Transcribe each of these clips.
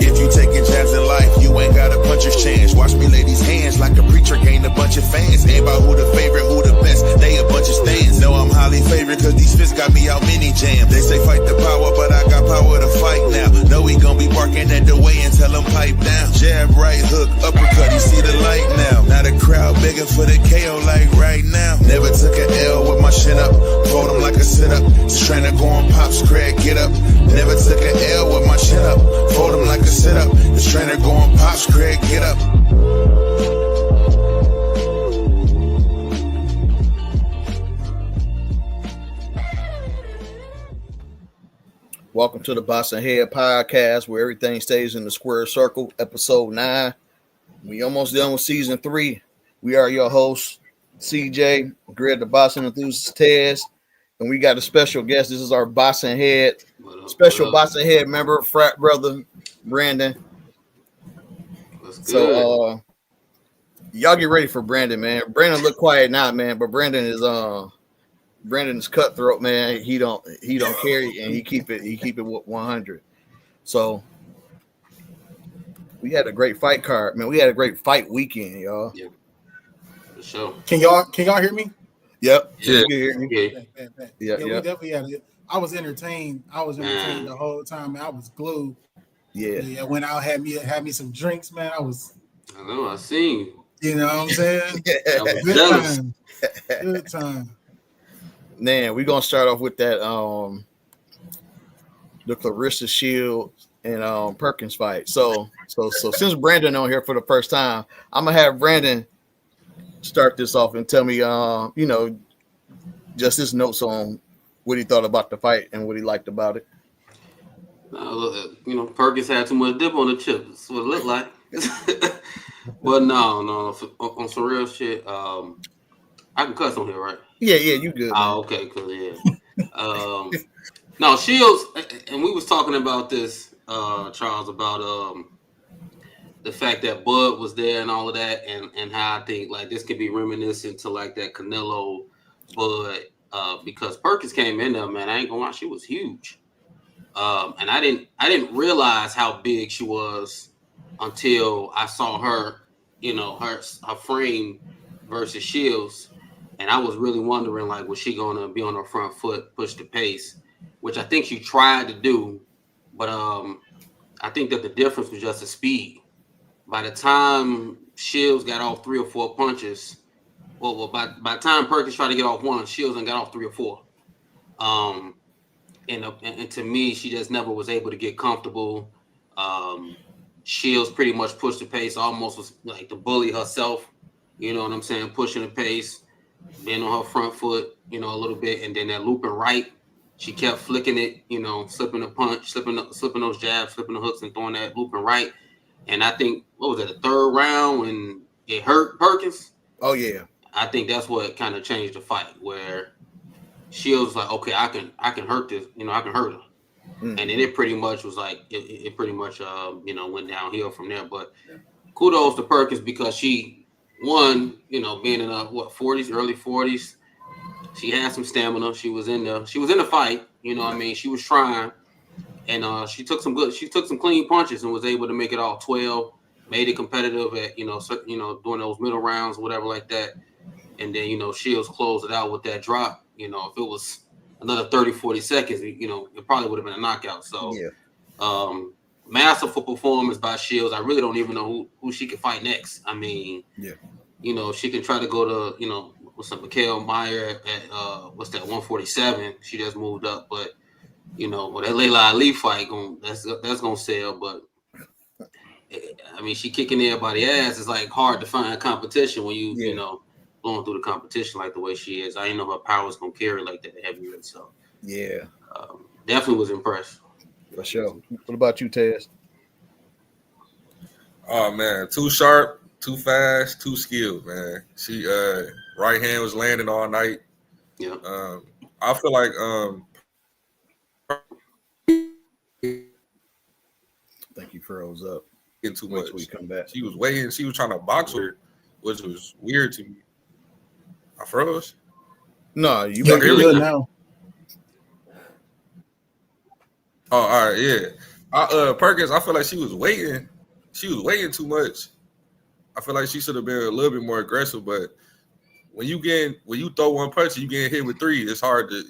If you taking jabs in life, you ain't got a puncher's chance. Watch me lay these hands like a preacher gained a bunch of fans. Ain't about who the favorite, who the best, they a bunch of stands. Know I'm highly favored cause these fists got me out mini jam. They say fight the power, but I got power to fight now. Know he gon' be barking at the way and tell him pipe down. Jab, right hook, uppercut, you see the light now. Now the crowd begging for the KO like right now. Never took an L with my chin up, hold him like a sit-up. This trainer going pops, Craig, get up. Never took an L with my chin up, fold him like a sit-up. This trainer going pops, Craig, get up. Welcome to the Boxing Head Podcast, where everything stays in the square circle. Episode 9. We almost done with season 3. We are your hosts, CJ, Greg, the boxing enthusiast, Tez, and we got a special guest. This is our Boxing Head, special Boxing Head member, frat brother, Brandon. So, y'all get ready for Brandon, man. Brandon look quiet now, man, but Brandon is cutthroat, man. He don't carry, and he keep it 100. So we had a great fight card, man. We had a great fight weekend, y'all. Yeah, for sure. Can y'all hear me? Yep. Yeah. Yeah. We definitely had it. I was entertained. The whole time. Man. I was glued. Yeah. Went out, had me some drinks, man. I know. I seen you. You know what I'm saying? I was jealous. Good time. Man, we're gonna start off with that the Claressa Shields and Perkins fight. So since Brandon on here for the first time, I'm gonna have Brandon start this off and tell me just his notes on what he thought about the fight and what he liked about it. Perkins had too much dip on the chip. That's what it looked like. But no, on some real shit. I can cuss on here, right? Yeah, you good. Oh, okay, cool. Yeah. No, Shields, and we was talking about this, Charles, about the fact that Bud was there and all of that, and how I think like this could be reminiscent to like that Canelo Bud, because Perkins came in there, man. I ain't gonna lie, she was huge, and I didn't realize how big she was until I saw her, her frame versus Shields. And I was really wondering, like, was she going to be on her front foot, push the pace, which I think she tried to do. But I think that the difference was just the speed. By the time Shields got off 3 or 4 punches, by the time Perkins tried to get off one, Shields got off 3 or 4. And to me, she just never was able to get comfortable. Shields pretty much pushed the pace, almost was like the bully herself. You know what I'm saying? Pushing the pace. Being on her front foot, a little bit, and then that looping right, she kept flicking it, slipping a punch, slipping those jabs, slipping the hooks, and throwing that looping right. And I think, what was it, the third round when it hurt Perkins? Oh yeah, I think that's what kind of changed the fight, where Shields was like, okay, I can hurt this, I can hurt her, and then it pretty much was like it pretty much went downhill from there. But kudos to Perkins because she. One, being in early 40s, she had some stamina. She was in the fight. She was trying, and she took some clean punches and was able to make it all 12. Made it competitive at during those middle rounds, whatever like that. And then Shields closed it out with that drop. If it was another 30-40 seconds, it probably would have been a knockout. So yeah. Masterful performance by Shields. I really don't even know who she could fight next. I mean, yeah. She can try to go to, what's up, Mikhail Meyer at, 147. She just moved up. But, that Layla Ali fight, that's going to sell. But, I mean, she kicking everybody's ass. It's, like, hard to find competition when you, going through the competition like the way she is. I didn't know her power's going to carry like that heavyweight. So, yeah. Definitely was impressed. For sure. What about you, Tez? Oh, man. Too sharp. Too fast, too skilled, man. She right hand was landing all night. Yeah. I feel like Thank you, froze up. Getting too much. We come back. She was waiting. She was trying to box her, which was weird to me. I froze. No, you good now. Oh, all right, yeah. Perkins, I feel like she was waiting. She was waiting too much. I feel like she should have been a little bit more aggressive, but when you throw one punch and you get hit with three, it's hard to,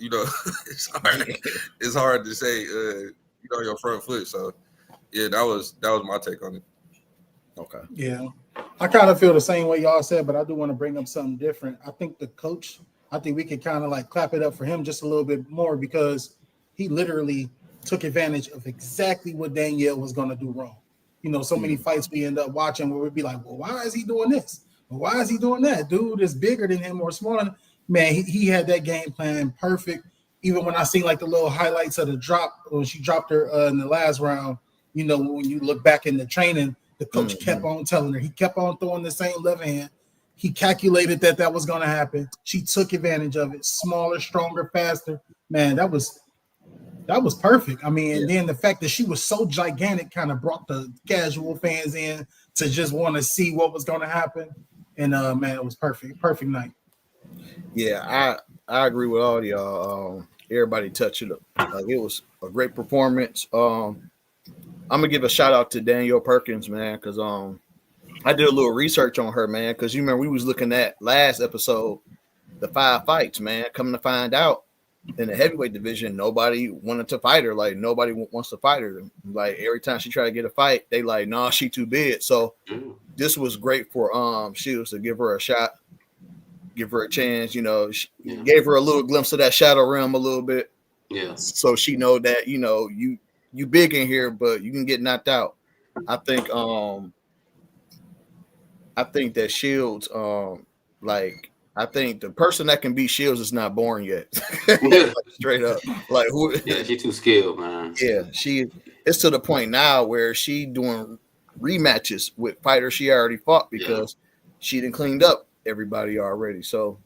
it's hard to say on your front foot. So yeah, that was my take on it. Okay. Yeah. I kind of feel the same way y'all said, but I do want to bring up something different. I think the coach, I think we could kind of like clap it up for him just a little bit more because he literally took advantage of exactly what Danielle was going to do wrong. So many fights we end up watching where we'd be like, well, why is he doing this? Well, why is he doing that? Dude is bigger than him or smaller. Man, he had that game plan perfect. Even when I seen like the little highlights of the drop when she dropped her in the last round, when you look back in the training, the coach kept on telling her. He kept on throwing the same left hand. He calculated that was going to happen. She took advantage of it. Smaller, stronger, faster. Man, that was perfect. I mean, and then the fact that she was so gigantic kind of brought the casual fans in to just want to see what was going to happen. And man, it was perfect. Perfect night. Yeah, I agree with all y'all. Everybody touched it up. Like, it was a great performance. I'm gonna give a shout out to Danielle Perkins, man, because I did a little research on her, man, because you remember we was looking at last episode, the 5 fights, man. Coming to find out, in the heavyweight division, nobody wanted to fight her. Like, nobody wants to fight her. Like, every time she tried to get a fight, they like, nah, she too big. So this was great for Shields to give her a shot, give her a chance. Gave her a little glimpse of that shadow realm a little bit. Yeah. So she know that you big in here, but you can get knocked out. I think that Shields I think the person that can beat Shields is not born yet. Like, straight up. Like, who? Yeah, she's too skilled, man. Yeah, it's to the point now where she doing rematches with fighters she already fought because she done cleaned up everybody already. So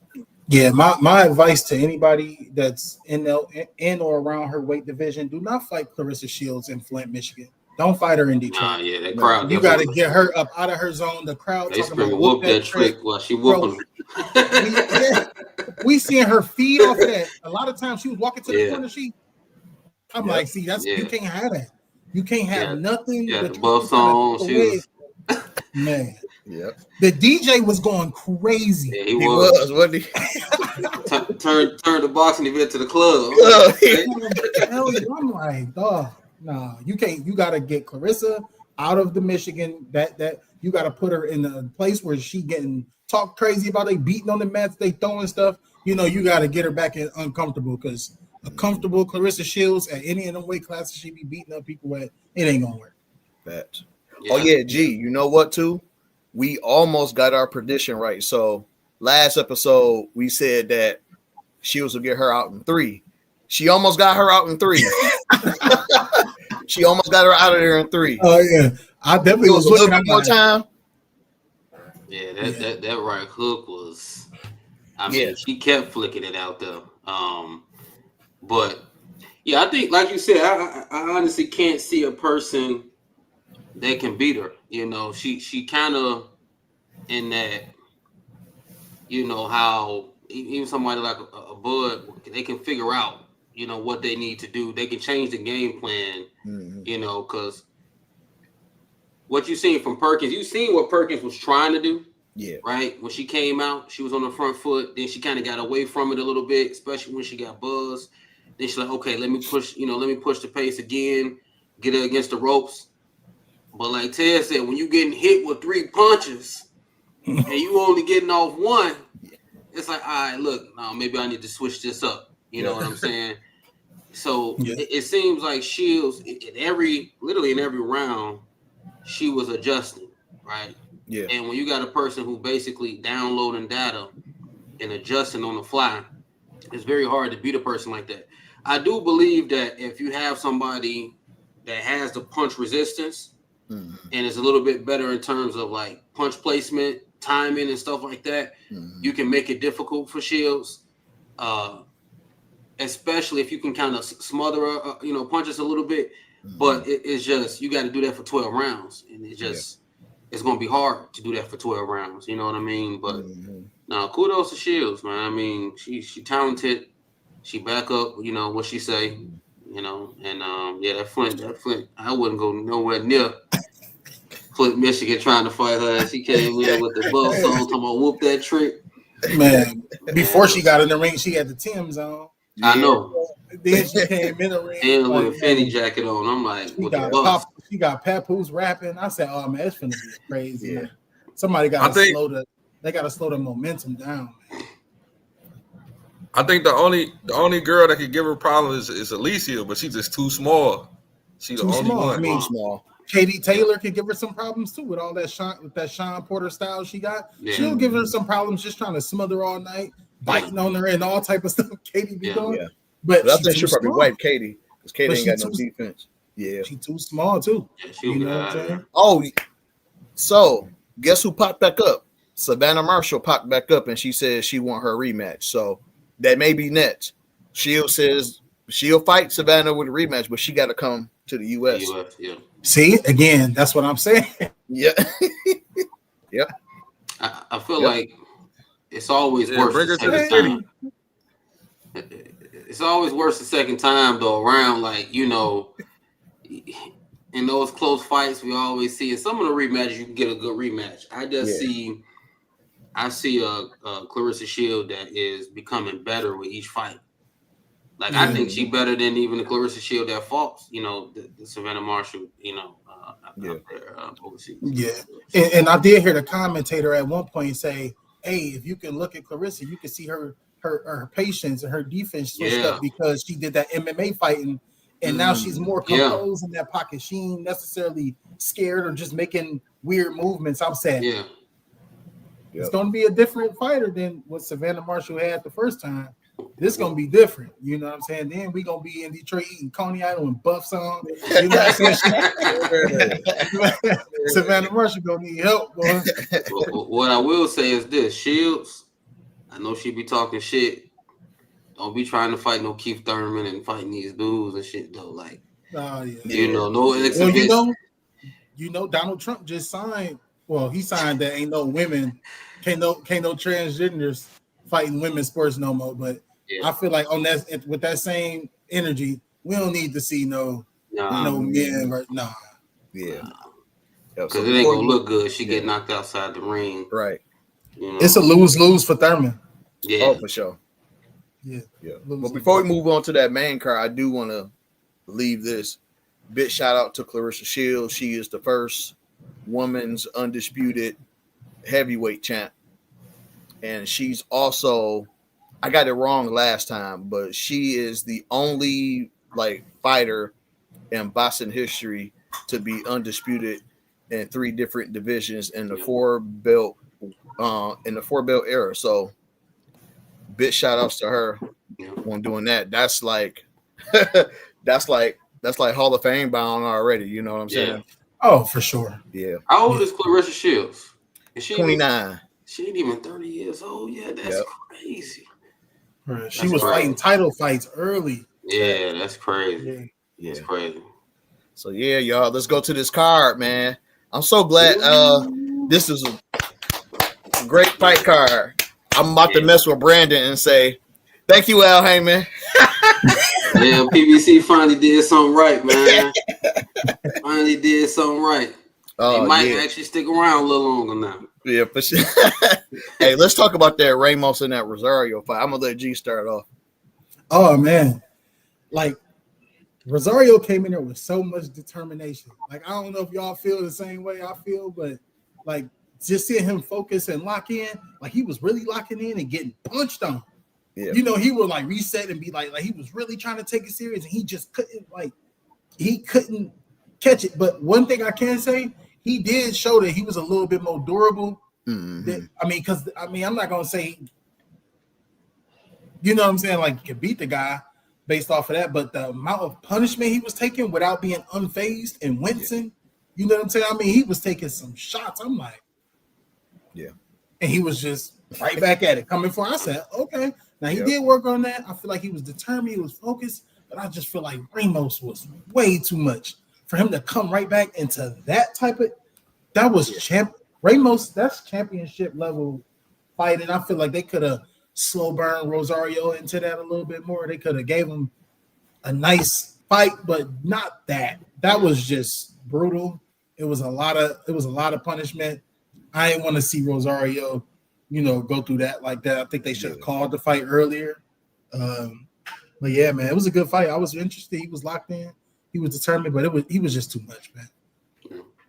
yeah, my advice to anybody that's in or around her weight division: do not fight Claressa Shields in Flint, Michigan. Don't fight her in Detroit. Nah, yeah, that crowd. You got to get her up out of her zone. The crowd They talking about whoop that trick while she whooping. We seeing her feed off of that. A lot of times she was walking to the corner. I'm like, see, you can't have that. You can't have nothing. Yeah, the buff song. Man. Yep. The DJ was going crazy. Yeah, he was. Wasn't he? Turned the boxing event to the club. I'm like, dog. Nah, you can't. You got to get Claressa out of the Michigan. That you got to put her in a place where she getting talked crazy about. They beating on the mats, they throwing stuff. You got to get her back in uncomfortable because a comfortable Claressa Shields at any of them weight classes she be beating up people at, it ain't gonna work. That. Yeah. Oh yeah, G. You know what? Too, we almost got our prediction right. So last episode we said that Shields will get her out in 3. She almost got her out in 3. She almost got her out of there in 3. Oh yeah, I definitely was looking at more time. Yeah, that right hook was. I mean, she kept flicking it out there. But yeah, I think, like you said, I honestly can't see a person that can beat her. She kind of in that. How even somebody like a Bud, they can figure out. What they need to do. They can change the game plan, because what you seen from Perkins, you seen what Perkins was trying to do. Yeah. Right? When she came out, she was on the front foot. Then she kind of got away from it a little bit, especially when she got buzzed. Then she's like, okay, let me push the pace again, get her against the ropes. But like Ted said, when you getting hit with 3 punches and you only getting off 1, it's like, all right, look, no, maybe I need to switch this up. You know what I'm saying? So it seems like Shields, literally in every round, she was adjusting, right? Yeah. And when you got a person who basically downloading data and adjusting on the fly, it's very hard to beat a person like that. I do believe that if you have somebody that has the punch resistance and is a little bit better in terms of like punch placement, timing, and stuff like that, you can make it difficult for Shields. Especially if you can kind of smother, punches a little bit. But it's just, you got to do that for 12 rounds. And it's going to be hard to do that for 12 rounds. You know what I mean? But now, kudos to Shields, man. I mean, she talented. She back up, what she say. you know, and that Flint, I wouldn't go nowhere near Flint, Michigan, trying to fight her. She came in with the buffs on, talking about whoop that trick. Man, before she got in the ring, she had the Timbs on. I know. Then she came in the ring and with a Fendi jacket on. I'm like, she got Papoose rapping. I said, "Oh man, it's gonna be crazy." Yeah. Somebody got to slow the momentum down. Man. I think the only girl that could give her problems is Alicia, but she's just too small. She's the only one. I mean, small. Katie Taylor can give her some problems too with all that Sean Porter style she got. Yeah. She'll give her some problems just trying to smother all night, biting on her and all type of stuff. Katie be doing. Yeah. But I think she'll probably wipe Katie because Katie ain't got no defense. Yeah, she's too small too. Yeah, you know what I'm saying? Oh, so guess who popped back up? Savannah Marshall popped back up and she says she want her rematch. So that may be next. Shields says she'll fight Savannah with a rematch, but she got to come to the U.S. Yeah. See, again, that's what I'm saying. Yeah. Yeah. I feel like it's always worse the second time. It's always worse the second time, though, around, like, you know, in those close fights, we always see in some of the rematches, you can get a good rematch. I see a Claressa Shields that is becoming better with each fight. Like, I think she's better than even the Claressa Shields that fought, you know, the Savannah Marshall, you know, out there overseas. Yeah. And I did hear the commentator at one point say, hey, if you can look at Claressa, you can see her patience and her defense switched up because she did that MMA fighting, and now she's more composed in that pocket. She ain't necessarily scared or just making weird movements. I'm saying it's going to be a different fighter than what Savannah Marshall had the first time. This is going to be different. You know what I'm saying? Then we're going to be in Detroit eating Coney Island with buffs on. You know what I'm saying? Savannah Marshall going to need help, boy. What I will say is this. Shields, I know she be talking shit. Don't be trying to fight no Keith Thurman and fighting these dudes and shit, though. Like, you know, no exhibition. Well, you know, Donald Trump just signed. Well, he signed that ain't no women, can't no transgenders fighting women's sports no more. But I feel like on that with that same energy, we don't need to see no men. Nah. Yeah. Because it ain't gonna look good. She get knocked outside the ring. Right. You know? It's a lose-lose for Thurman. Yeah. Oh, for sure. Yeah. But before we move on to that main card, I do want to leave this big shout out to Claressa Shields. She is the first woman's undisputed heavyweight champ. And she's also, I got it wrong last time, but she is the only fighter in boxing history to be undisputed in 3 different divisions in the 4-belt era. So big shout outs to her on doing that. That's like Hall of Fame bound already. You know what I'm saying? Oh, for sure. Yeah. How old is Claressa Shields? Is she 29. She ain't even 30 years old. Yeah, that's crazy. Right. She was fighting title fights early. Yeah, that's crazy. Yeah. That's crazy. So yeah, y'all, let's go to this card, man. I'm so glad this is a great fight card. I'm about to mess with Brandon and say, thank you, Al Heyman. Yeah, PBC finally did something right, man. Finally did something right. They might actually stick around a little longer now. Yeah, for sure. Hey, let's talk about that Ramos and that Rosario fight. I'm gonna let G start off. Oh man, like Rosario came in there with so much determination. Like, I don't know if y'all feel the same way I feel, but like just seeing him focus and lock in, like he was really locking in and getting punched on. Yeah. You know, he would like reset and be like he was really trying to take it serious, and he just couldn't catch it. But one thing I can say, he did show that he was a little bit more durable. Mm-hmm. I'm not gonna say, you know what I'm saying, like he could beat the guy based off of that, but the amount of punishment he was taking without being unfazed and wincing, you know what I'm saying? I mean, he was taking some shots. I'm like, and he was just right back at it, coming for. I said, okay. Now he did work on that. I feel like he was determined, he was focused, but I just feel like Ramos was way too much for him to come right back into that type of. That was Ramos. That's championship level fight, and I feel like they could have slow burn Rosario into that a little bit more. They could have gave him a nice fight, but not that. That was just brutal. It was a lot of punishment. I didn't want to see Rosario, go through that like that. I think they should have called the fight earlier. But yeah, man, it was a good fight. I was interested. He was locked in. He was determined, but he was just too much, man.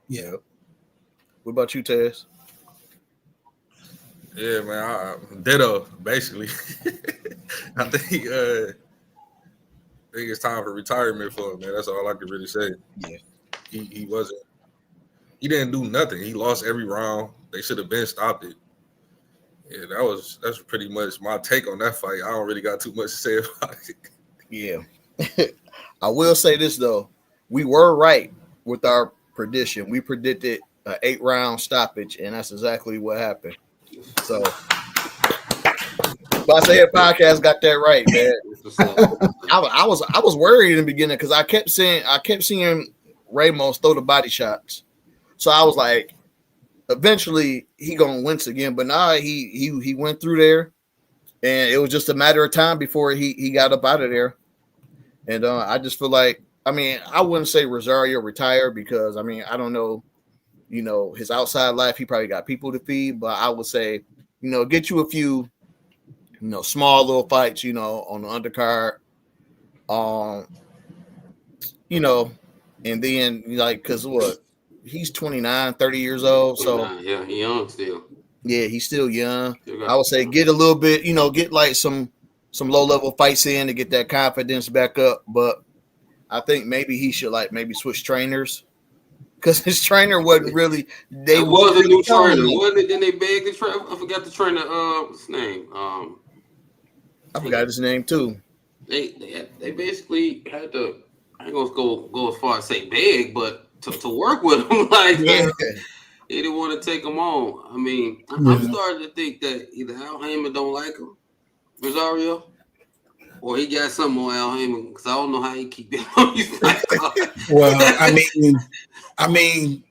Yeah. What about you, Taz? Yeah, man, ditto, basically. I think it's time for retirement for him, man. That's all I can really say. Yeah. He didn't do nothing. He lost every round. They should have been stopped it. Yeah, that's pretty much my take on that fight. I don't really got too much to say about it. Yeah. I will say this though. We were right with our prediction. We predicted an 8-round stoppage, and that's exactly what happened. So Boss Head Podcast got that right, man. I was worried in the beginning because I kept seeing Ramos throw the body shots. So I was like, eventually he gonna wince again. But nah, he went through there, and it was just a matter of time before he got up out of there. And I just feel like, I mean, I wouldn't say Rosario retired because I mean I don't know, his outside life. He probably got people to feed, but I would say, get you a few, small little fights, on the undercard, and then like, cause what? He's 29, 30 years old. So yeah, he's young still. Yeah, he's still young. I would say get a little bit, get like some low-level fights in to get that confidence back up. But I think maybe he should maybe switch trainers. Because his trainer wasn't really. They was a new trainer, wasn't it? Then they begged the trainer. I forgot the trainer. What's his name? I forgot his name too. They basically had to. I ain't gonna go as far as say beg, but to work with him, they didn't want to take him on. I mean, I'm starting to think that either Al Heyman don't like him, Rosario, or he got something on Al Heyman because I don't know how he keep it on his fight card. Well, I mean,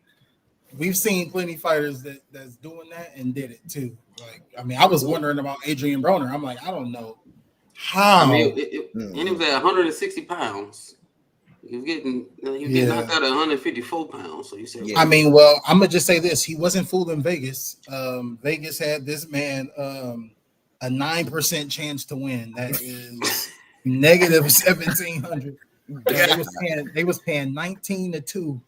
we've seen plenty fighters that's doing that and did it too. I was wondering about Adrian Broner. I'm like, I don't know how. I mean, and he was at 160 pounds. He was getting knocked out at 154 pounds. So you said, I mean, well, I'm gonna just say this: he wasn't fooled in Vegas. Vegas had this man a 9% chance to win. That is negative 1,700. They was paying 19-2.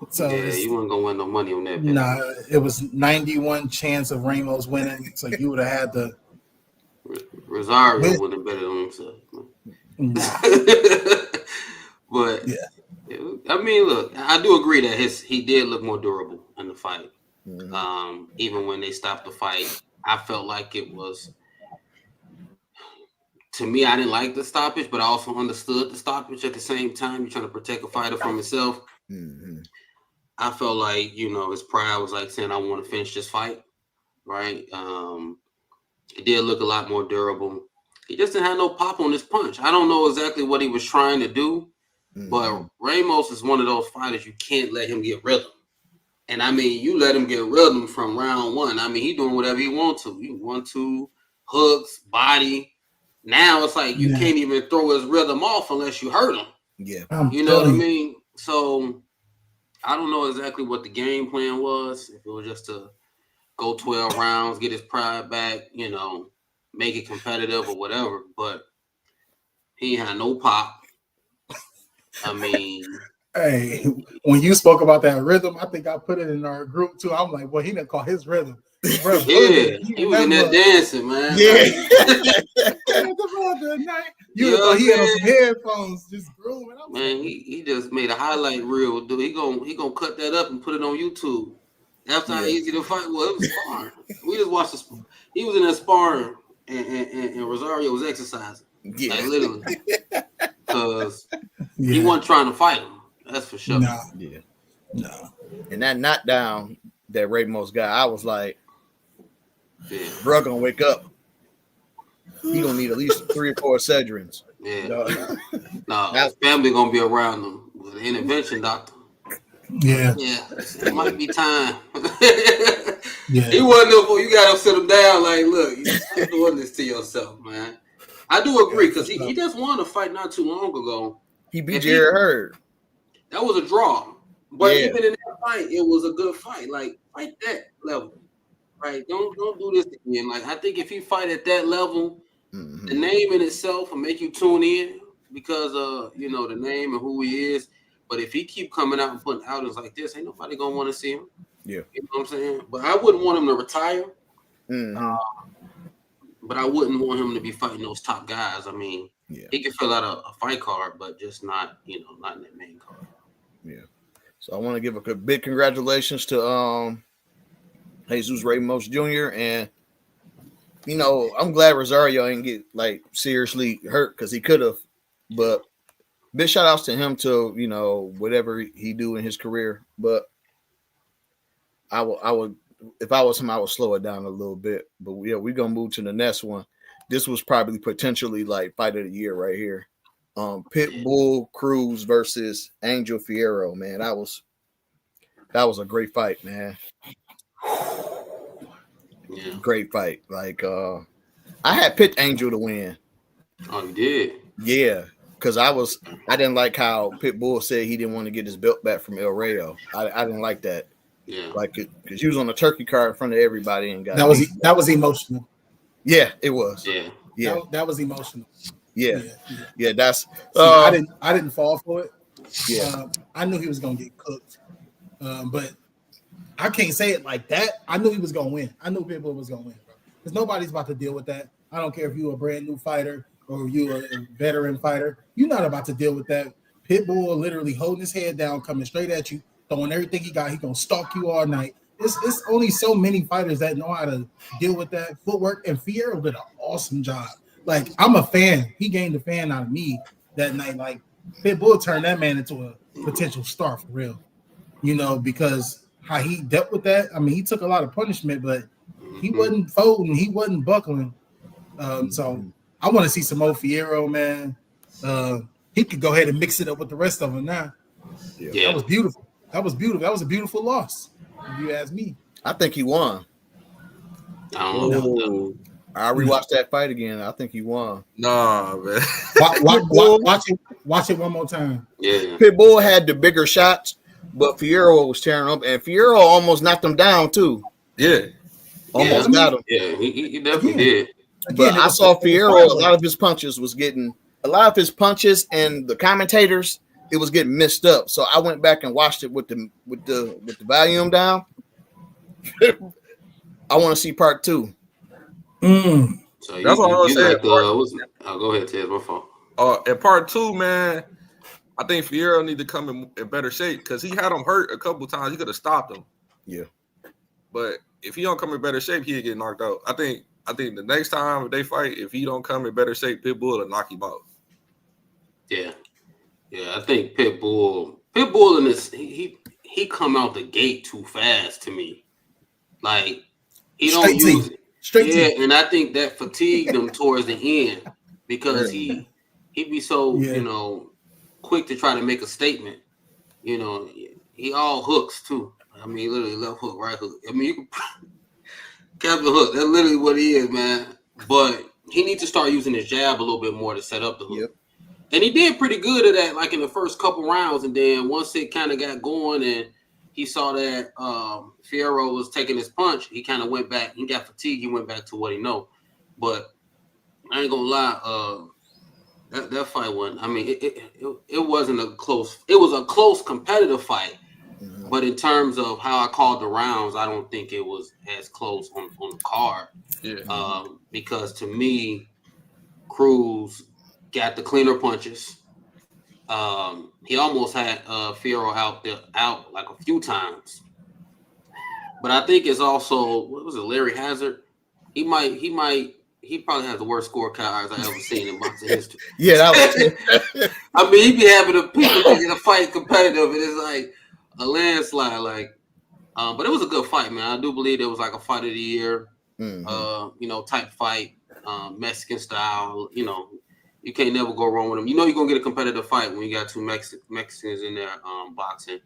So you wasn't gonna win no money on that. Nah, it was 91 chance of Ramos winning. So you would have had the Rosario would have betted on himself. Nah. But I mean, look, I do agree that he did look more durable in the fight. Mm-hmm. Even when they stopped the fight, I felt like it was. To me, I didn't like the stoppage, but I also understood the stoppage at the same time. You're trying to protect a fighter from himself. Mm-hmm. I felt like, his pride was like saying, I want to finish this fight, right? It did look a lot more durable. He just didn't have no pop on his punch. I don't know exactly what he was trying to do, but Ramos is one of those fighters you can't let him get rhythm. And, I mean, you let him get rhythm from round one. I mean, he doing whatever he wants to. You want to, hooks, body. Now it's like you can't even throw his rhythm off unless you hurt him. Yeah. You know what I mean? So I don't know exactly what the game plan was. If it was just to go 12 rounds, get his pride back, make it competitive or whatever. But he had no pop. I mean, hey, when you spoke about that rhythm, I think I put it in our group too. I'm like, well, he didn't call his rhythm. Bro, he was in there dancing, man. Yeah. You thought he had on some headphones, just grooving. Man, he just made a highlight reel, dude. He gonna cut that up and put it on YouTube. That's how easy the fight was. It was sparring. We just watched the. He was in there sparring, and Rosario was exercising. Yeah, like literally, because he wasn't trying to fight him. That's for sure. No. Yeah. No. And that knockdown that Ramos got, I was like, bro, gonna wake up. He gonna need at least 3 or 4 Excedrins. Yeah. No, his family gonna be around him with an intervention doctor. Yeah. Yeah. It might be time. Yeah. He wasn't there for you gotta sit him down like, look, you stop doing this to yourself, man. I do agree because he just won a fight not too long ago. He beat Jared Hurd. That was a draw. But even in that fight, it was a good fight. Like, fight that level. Right? Don't do this again. Like, I think if you fight at that level, the name in itself will make you tune in because of, you know, the name and who he is. But if he keep coming out and putting outings like this, ain't nobody going to want to see him. Yeah. You know what I'm saying? But I wouldn't want him to retire. But I wouldn't want him to be fighting those top guys. I mean, he can fill out a fight card, but just not, you know, not in that main card. Yeah. So I want to give a big congratulations to Jesus Ramos Jr. And, you know, I'm glad Rosario didn't get, like, seriously hurt because he could have. But big shout outs to him to, you know, whatever he do in his career. But I would, if I was him, I would slow it down a little bit. But yeah, we're gonna move to the next one. This was probably potentially like fight of the year right here. Pitbull Cruz versus Angel Fierro. Man, that was a great fight, man. Yeah. Great fight. Like I had picked Angel to win. Oh, you did? Yeah. Because I didn't like how Pitbull said he didn't want to get his belt back from El Rayo. I didn't like that. Yeah, like because he was on the turkey card in front of everybody and got that was emotional. Yeah, it was. Yeah. That was emotional. Yeah. That's. I didn't fall for it. Yeah, I knew he was gonna get cooked, but I can't say it like that. I knew he was gonna win. I knew Pitbull was gonna win, bro. Because nobody's about to deal with that. I don't care if you're a brand new fighter or you a veteran fighter. You're not about to deal with that. Pitbull literally holding his head down, coming straight at you, throwing everything he got. He gonna stalk you all night. It's only so many fighters that know how to deal with that footwork, and Fierro did an awesome job. Like, I'm a fan. He gained a fan out of me that night. Like, Pitbull turned that man into a potential star for real. You know, because how he dealt with that. I mean, he took a lot of punishment, but he wasn't folding. He wasn't buckling. So I want to see some more Fierro, man. He could go ahead and mix it up with the rest of them now. Yeah. That was beautiful. That was a beautiful loss, if you ask me. I think he won. I don't know. I rewatched that fight again. I think he won. Nah, man. Watch it one more time. Yeah. Pitbull had the bigger shots, but Fierro was tearing up, and Fierro almost knocked him down too. Yeah. Almost got him. Yeah, he definitely did. But I saw Fierro, a lot of his punches and the commentators, it was getting messed up. So I went back and watched it with the volume down. I want to see part 2. So that's what I was saying. Like go ahead, Ted. My fault. In part 2, man, I think Fierro need to come in better shape because he had him hurt a couple times. He could have stopped him. Yeah. But if he don't come in better shape, he'll get knocked out. I think the next time they fight, if he don't come in better shape, Pitbull will knock him out. Yeah. I think Pitbull in this, he come out the gate too fast to me. Like, he don't use it. And I think that fatigued him towards the end because he'd be so you know, quick to try to make a statement. You know, he all hooks too. I mean, literally left hook, right hook. I mean, you can Captain Hook. That's literally what he is, man. But he needs to start using his jab a little bit more to set up the hook. Yep. And he did pretty good at that, like in the first couple rounds. And then once it kind of got going and he saw that Fierro was taking his punch, he kind of went back. He got fatigued. He went back to what he know. But I ain't gonna lie, that fight wasn't. I mean, it wasn't a close. It was a close competitive fight. Mm-hmm. But in terms of how I called the rounds, I don't think it was as close on the card. Yeah. Because to me, Cruz got the cleaner punches. He almost had Fierro out like a few times. But I think it's also, what was it, Larry Hazard? He probably has the worst scorecards I've ever seen in boxing history. Yeah, that was I mean, he be having the people in a fight competitive, and it's like a landslide. Like, but it was a good fight, man. I do believe it was like a fight of the year, you know, type fight, Mexican style. You know, you can't never go wrong with them. You know, you're gonna get a competitive fight when you got two Mexicans in there boxing.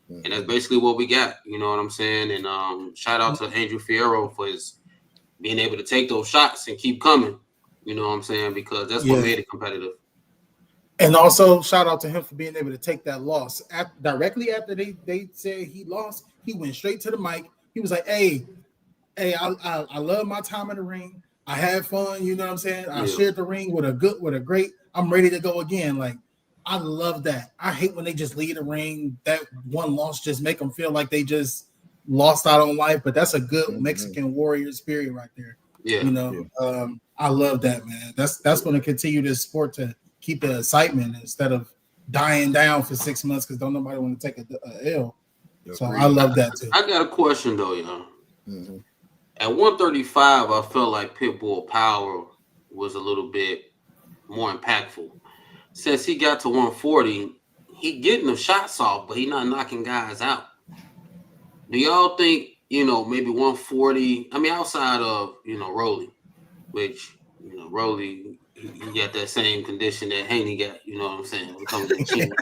And that's basically what we got. You know what I'm saying? And shout out to Andrew Fierro for his being able to take those shots and keep coming. You know what I'm saying? Because that's what made it competitive. And also, shout out to him for being able to take that loss. Directly after they said he lost, he went straight to the mic. He was like, hey, I love my time in the ring. I had fun, you know what I'm saying? I shared the ring with a great, I'm ready to go again. Like, I love that. I hate when they just leave the ring. That one loss just make them feel like they just lost out on life. But that's a good Mexican warrior spirit right there. Yeah. You know, I love that, man. That's going to continue this sport to keep the excitement instead of dying down for 6 months because don't nobody want to take a L. So I love that too. I got a question though, y'all. Mm-hmm. At 135, I felt like Pitbull power was a little bit more impactful. Since he got to 140, he getting the shots off, but he not knocking guys out. Do y'all think, maybe 140? I mean, outside of, Rolly, which, Rolly, he got that same condition that Haney got, you know what I'm saying? When it comes to the chin.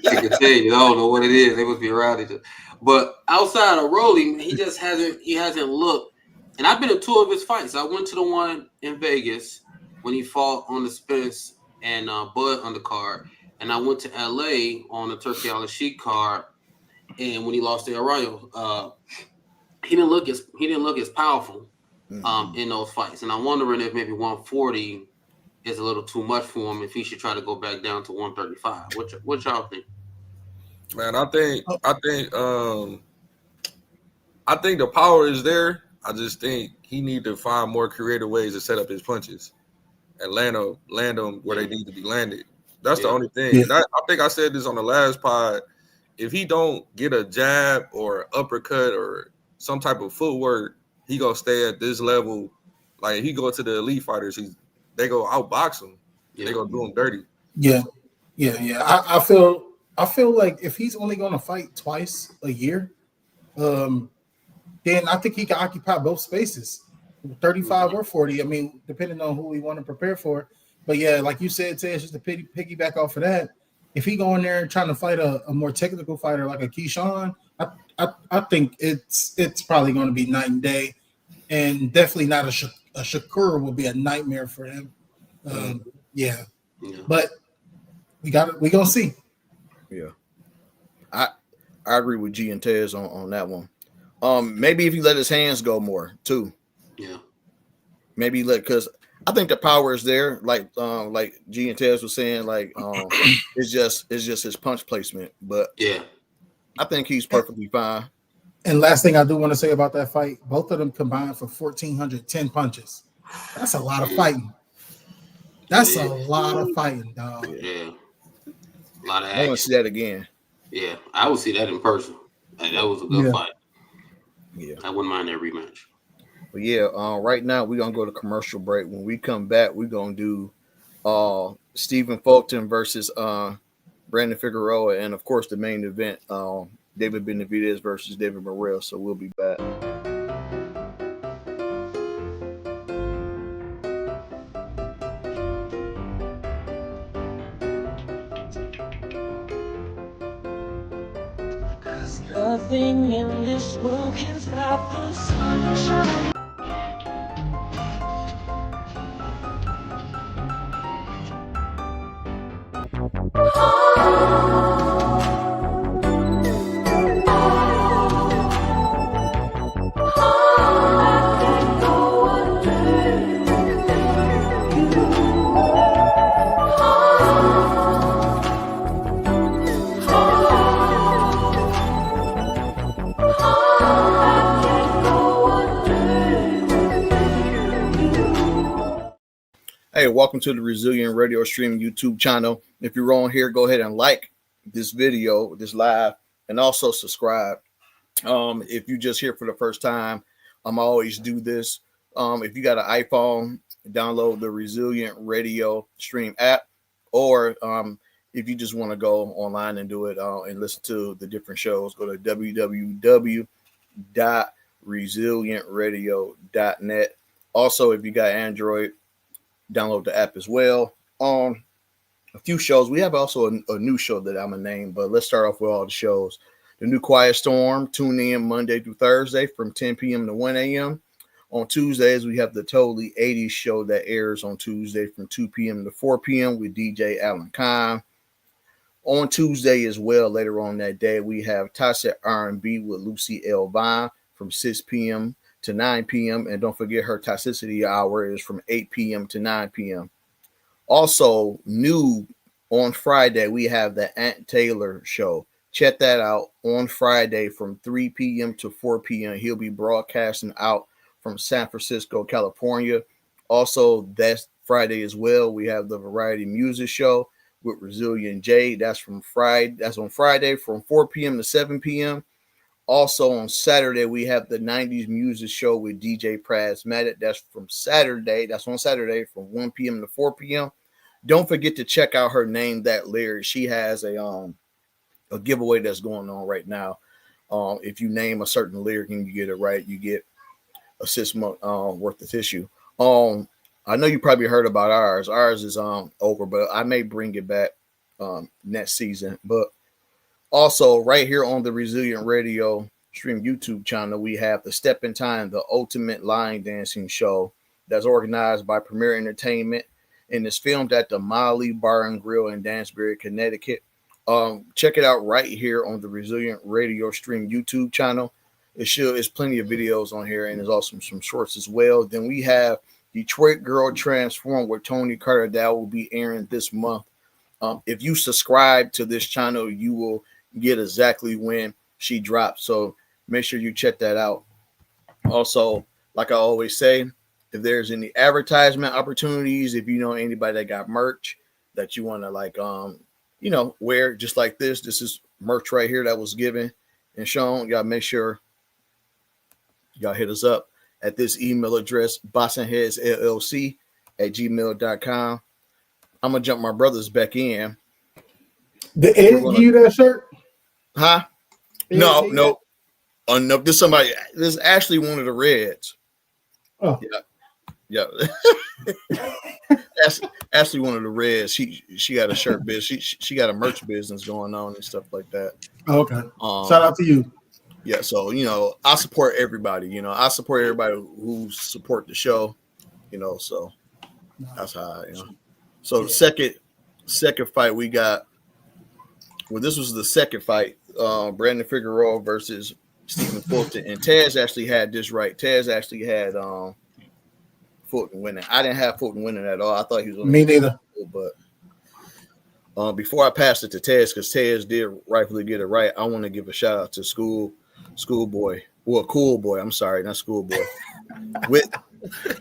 I can tell you, I don't know what it is. They must be around each other. But outside of Rolly, he hasn't looked. And I've been to 2 of his fights. I went to the one in Vegas when he fought on the Spence and Bud undercard, and I went to LA on the Turkey Al-Sheikh card, and when he lost to Arroyo, he didn't look as powerful in those fights. And I'm wondering if maybe 140 is a little too much for him. If he should try to go back down to 135. What y'all think? Man, I think the power is there. I just think he need to find more creative ways to set up his punches and land them where they need to be landed. That's the only thing. And I think I said this on the last pod. If he don't get a jab or uppercut or some type of footwork, he gonna stay at this level. Like if he go to the elite fighters, they go outbox him. Yeah. They gonna do him dirty. Yeah. I feel like if he's only gonna fight twice a year, then I think he can occupy both spaces, 35 or 40. I mean, depending on who we want to prepare for. But yeah, like you said, Ted, just to piggyback off of that, if he go in there and trying to fight a more technical fighter like a Keyshawn, I think it's probably going to be night and day, and definitely not a Shakur will be a nightmare for him. But we gonna see. Yeah, I agree with G and Tez on that one. Maybe if he let his hands go more too. Yeah. Maybe because I think the power is there. Like G and Tez was saying, it's just his punch placement. But yeah, I think he's perfectly fine. And last thing I do want to say about that fight, both of them combined for 1,410 punches. That's a lot of fighting. That's a lot of fighting, dog. Yeah. A lot of action. I want to see that again. Yeah, I would see that in person. That was a good fight. Yeah. I wouldn't mind that rematch. But yeah, right now we're gonna go to commercial break. When we come back, we're gonna do Stephen Fulton versus Brandon Figueroa, and of course the main event, David Benavidez versus David Morrell. So we'll be back. Nothing in this world can stop the sunshine. Hey, welcome to the Resilient Radio Stream YouTube channel. If you're on here, go ahead and like this video, this live, and also subscribe. If you just here for the first time, I always do this. If you got an iPhone, download the Resilient Radio Stream app, or if you just want to go online and do it and listen to the different shows, go to www.resilientradio.net. Also, if you got Android, download the app as well. A few shows. We have also a new show that I'm gonna name, but let's start off with all the shows. The new Quiet Storm. Tune in Monday through Thursday from 10 p.m. to 1 a.m. On Tuesdays, we have the Totally 80s show that airs on Tuesday from 2 p.m. to 4 p.m. with DJ Alan Khan. On Tuesday as well, later on that day, we have Tasset R&B with Lucy L. Vine from 6 p.m. to 9 p.m. And don't forget her Toxicity Hour is from 8 p.m. to 9 p.m. Also, new on Friday, we have the Ant Taylor show. Check that out on Friday from 3 p.m. to 4 p.m. He'll be broadcasting out from San Francisco, California. Also, that's Friday as well. We have the Variety Music Show with Resilient J. That's on Friday from 4 p.m. to 7 p.m. Also on Saturday, we have the 90s Music Show with DJ Prasmatic. That's on Saturday from 1 p.m. to 4 p.m. Don't forget to check out her Name That Lyric. She has a giveaway that's going on right now. If you name a certain lyric and you get it right, you get a 6 month worth of tissue. I know you probably heard about ours. Ours is over, but I may bring it back next season. But also, right here on the Resilient Radio Stream YouTube channel, we have the Step in Time, the ultimate line dancing show that's organized by Premier Entertainment and is filmed at the Molly Bar and Grill in Danbury, Connecticut. Check it out right here on the Resilient Radio Stream YouTube channel. It's plenty of videos on here, and there's also some shorts as well. Then we have Detroit Girl Transform with Tony Carter that will be airing this month. If you subscribe to this channel, you will get exactly when she drops. So make sure you check that out. Also, like I always say, if there's any advertisement opportunities, if you know anybody that got merch that you want to wear just like this is merch right here that was given and shown. Y'all make sure y'all hit us up at this email address, bossandheadsllc@gmail.com. I'm going to jump my brothers back in. Did Ed give you that shirt? Huh? No. No, this is actually one of the Reds. Oh. Yeah. That's actually one of the Reds. She got a shirt business. She got a merch business going on and stuff like that. Okay. Shout out to you. Yeah, so I support everybody. I support everybody who support the show. So that's how So the second fight we got. Well, this was the second fight. Brandon Figueroa versus Stephen Fulton, and Taz actually had this right. Taz actually had Fulton winning. I didn't have Fulton winning at all. I thought he was. Me neither. But before I pass it to Taz, because Taz did rightfully get it right, I want to give a shout out to Schoolboy. Well, Cool Boy. I'm sorry, not Schoolboy. With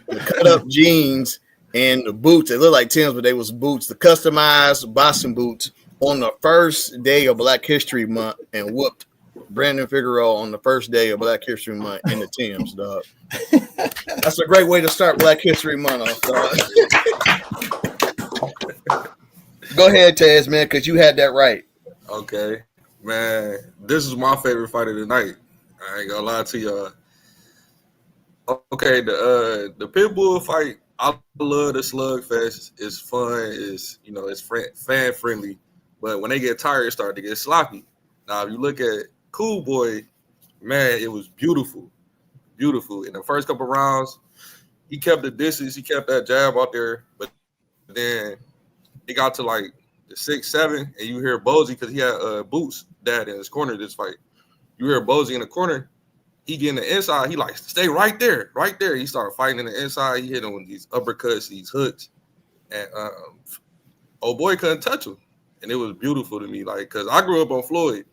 the cut up jeans and the boots. They look like Tim's, but they was boots. The customized boxing boots on the first day of Black History Month and whooped Brandon Figueroa on the first day of Black History Month in the Tim's, dog. That's a great way to start Black History Month off, dog. Go ahead, Taz, man, because you had that right. Okay, man, this is my favorite fight of the night. I ain't gonna lie to y'all. Okay, the Pitbull fight, I love the slugfest. It's fun. It's fan friendly. But when they get tired, it started to get sloppy. Now, if you look at Cool Boy, man, it was beautiful. Beautiful. In the first couple rounds, he kept the distance. He kept that jab out there. But then it got to like the 6-7, and you hear Bozy, because he had Boots dad in his corner this fight. You hear Bozy in the corner. He get in the inside. He like, stay right there, right there. He started fighting in the inside. He hit him with these uppercuts, these hooks. And old boy couldn't touch him. And it was beautiful to me, like, because I grew up on Floyd.